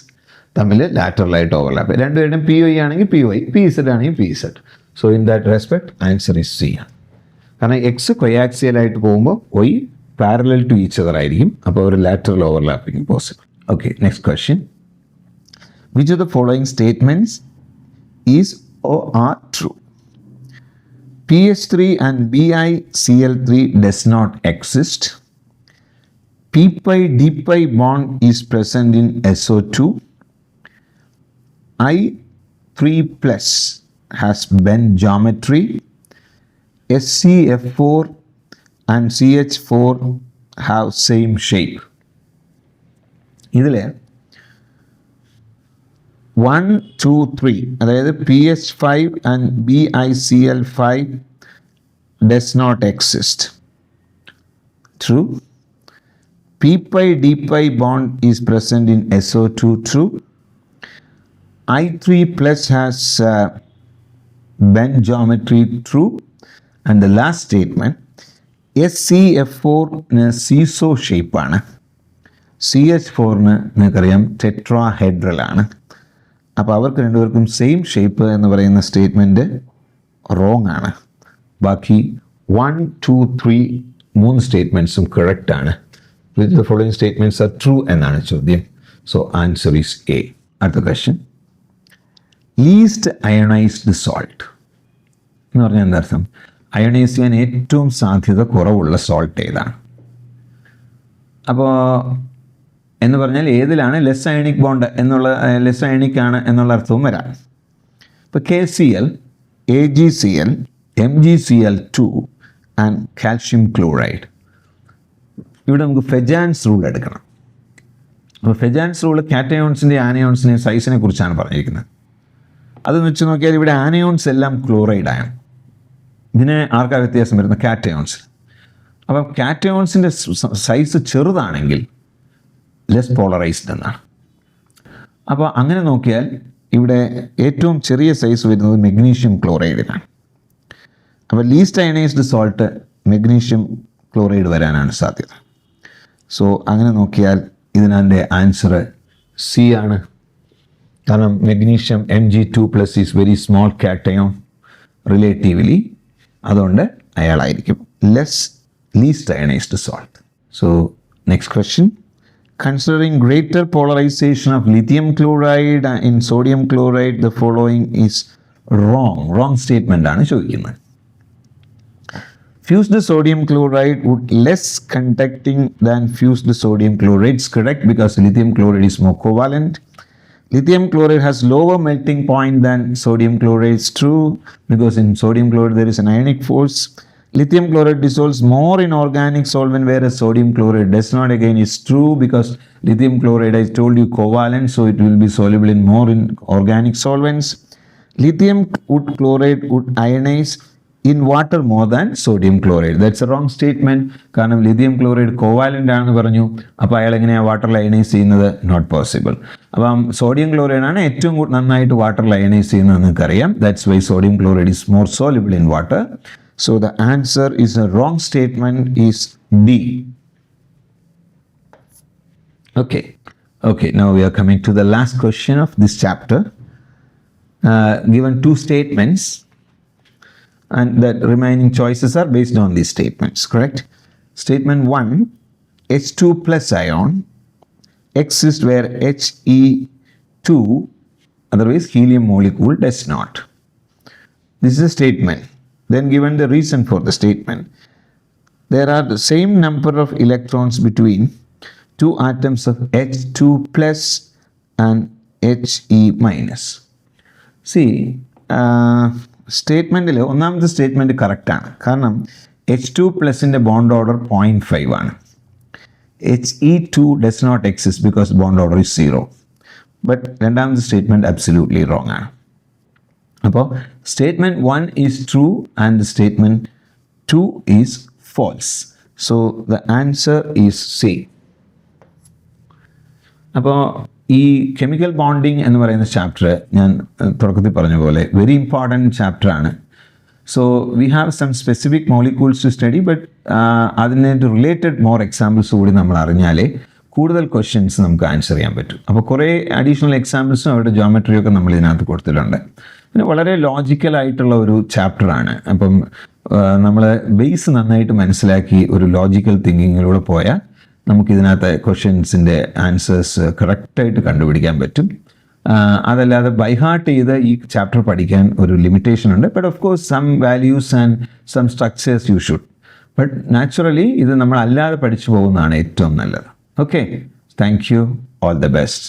തമ്മിൽ ലാറ്ററലായിട്ട് ഓവർലാപ്പ്. രണ്ടുപേരുടെയും പി വൈ ആണെങ്കിൽ പി വൈ, പി ഇസഡ് ആണെങ്കിൽ P Z. So in that respect answer is C ആണ്. കാരണം എക്സ് കൊയാക്സിയലായിട്ട് പോകുമ്പോൾ Y parallel to each other ആയിരിക്കും. അപ്പോൾ ഒരു lateral overlapping possible. Okay, next question. Which of the following statements is or are true? PH3 and BiCl3 does not exist. P-pi D-pi bond is present in SO2. I3 plus has bend geometry. SCF4 and CH4 have same shape. ഇതിൽ 1, 2, 3 അതായത് PH5 and BiCl5 does not exist. True. P-pi D-pi bond is present in SO2. True. I3 plus has bend geometry. True. And the last statement, SCF4 seesaw shape ആണ്. CH4 നിങ്ങൾക്കറിയാം tetrahedral ആണ്. അപ്പോൾ അവർക്ക് രണ്ടുപേർക്കും same shape എന്ന് പറയുന്ന statement wrong ആണ്. ബാക്കി 1, 2, 3 മൂന്ന് സ്റ്റേറ്റ്മെൻറ്റ്സും കറക്റ്റ് ആണ്. Which the following statements are true എന്നാണ് ചോദ്യം. So answer is A. അടുത്ത ക്വസ്റ്റ്യൻ. ലീസ്റ്റ് അയണൈസ്ഡ് സോൾട്ട് എന്ന് പറഞ്ഞാൽ എന്താ അർത്ഥം? അയണൈസ് ചെയ്യാൻ ഏറ്റവും സാധ്യത കുറവുള്ള സോൾട്ട് ഏതാണ്? അപ്പോൾ എന്ന് പറഞ്ഞാൽ ഏതിലാണ് ലെസ് അയണിക് ബോണ്ട് എന്നുള്ള ലെസ് അയണിക് ആണ് എന്നുള്ള അർത്ഥവും വരാം. ഇപ്പോൾ KCl, AgCl, MgCl2 and calcium chloride. ഇവിടെ നമുക്ക് ഫെജാൻസ് റൂൾ എടുക്കണം. അപ്പോൾ ഫെജാൻസ് റൂൾ കാറ്റയോൺസിൻ്റെ ആനയോൺസിൻ്റെ സൈസിനെ കുറിച്ചാണ് പറഞ്ഞിരിക്കുന്നത്. അതെന്ന് വെച്ച് നോക്കിയാൽ ഇവിടെ ആനയോൺസ് എല്ലാം ക്ലോറൈഡാണ്. ഇതിന് ആർക്കാ വ്യത്യാസം വരുന്നത്? കാറ്റയോൺസ്. അപ്പം കാറ്റയോൺസിൻ്റെ സൈസ് ചെറുതാണെങ്കിൽ ലെസ് പോളറൈസ്ഡ് എന്നാണ്. അപ്പോൾ അങ്ങനെ നോക്കിയാൽ ഇവിടെ ഏറ്റവും ചെറിയ സൈസ് വരുന്നത് മെഗ്നീഷ്യം ക്ലോറൈഡിനാണ്. അപ്പോൾ least ionised salt magnesium chloride വരാനാണ് സാധ്യത. സോ അങ്ങനെ നോക്കിയാൽ ഇതിനെ ആൻസർ സി ആണ്. കാരണം magnesium Mg2+ is very small cation relatively. അതുകൊണ്ട് അയാളായിരിക്കും least ionised salt. So next question. Considering greater polarization of lithium chloride in sodium chloride, the following is wrong. Wrong statement ആണ് ചോദിക്കുന്നത്. Fused sodium chloride would less conducting than fused sodium chloride. It's correct because lithium chloride is more covalent. Lithium chloride has lower melting point than sodium chloride. It's true because in sodium chloride there is an ionic force. Lithium chloride dissolves more in organic solvent whereas sodium chloride does not. Again, is true because lithium chloride, I told you, covalent, so it will be soluble in more in organic solvents. Lithium chloride would ionize in water more than sodium chloride. That's a wrong statement. കാരണം lithium chloride covalent ആണെന്ന് പറഞ്ഞു. അപ്പോൾ അയാൾ എങ്ങനെയാണ് വാട്ടറിൽ ionise ചെയ്യുന്നത്? Not possible. അപ്പം sodium chloride ആണ് ഏറ്റവും നന്നായിട്ട് വാട്ടറിൽ അയണൈസ് ചെയ്യുന്നത് നിങ്ങൾക്കറിയാം. That's why sodium chloride is more soluble in water. So the answer is a wrong statement is D. Okay, now we are coming to the last question of this chapter. Given two statements and the remaining choices are based on these statements, correct? Statement 1, H2 plus ion exists where He2, otherwise helium molecule, does not. This is a statement. Then given the reason for the statement, there are the same number of electrons between two atoms of H2 plus and He minus. See, സ്റ്റേറ്റ്മെൻറ്റിൽ ഒന്നാമത്തെ statement കറക്റ്റാണ്. കാരണം H2 പ്ലസിൻ്റെ bond order 0.5 ആണ്. He2 does not exist because bond order is 0. But രണ്ടാമത്തെ statement absolutely wrong ആണ്. അപ്പോൾ statement 1 is true and statement 2 is false. So the answer is C. അപ്പോൾ ഈ chemical bonding എന്ന് പറയുന്ന ചാപ്റ്റർ ഞാൻ തുടക്കത്തിൽ പറഞ്ഞ പോലെ വെരി ഇമ്പോർട്ടൻറ്റ് ചാപ്റ്ററാണ്. So we have some specific molecules to study, but അതിനായിട്ട് റിലേറ്റഡ് മോർ എക്സാമ്പിൾസ് കൂടി നമ്മൾ അറിഞ്ഞാലേ കൂടുതൽ ക്വസ്റ്റ്യൻസ് നമുക്ക് ആൻസർ ചെയ്യാൻ പറ്റും. അപ്പോൾ കുറേ അഡീഷണൽ എക്സാമ്പിൾസും അവരുടെ ജോമെട്രിയൊക്കെ നമ്മൾ ഇതിനകത്ത് കൊടുത്തിട്ടുണ്ട്. പിന്നെ വളരെ ലോജിക്കലായിട്ടുള്ള ഒരു ചാപ്റ്ററാണ്. അപ്പം നമ്മൾ ബേസ് നന്നായിട്ട് മനസ്സിലാക്കി ഒരു ലോജിക്കൽ തിങ്കിങ്ങിലൂടെ പോയാൽ നമുക്കിതിനകത്ത് ക്വസ്റ്റ്യൻസിൻ്റെ ആൻസേഴ്സ് കറക്റ്റായിട്ട് കണ്ടുപിടിക്കാൻ പറ്റും. അതല്ലാതെ ബൈഹാർട്ട് ചെയ്ത് ഈ ചാപ്റ്റർ പഠിക്കാൻ ഒരു ലിമിറ്റേഷൻ ഉണ്ട്. But of course some values and some structures you should. But naturally ഇത് നമ്മൾ അല്ലാതെ പഠിച്ചു പോകുന്നതാണ് ഏറ്റവും നല്ലത്. Okay, thank you. All the best.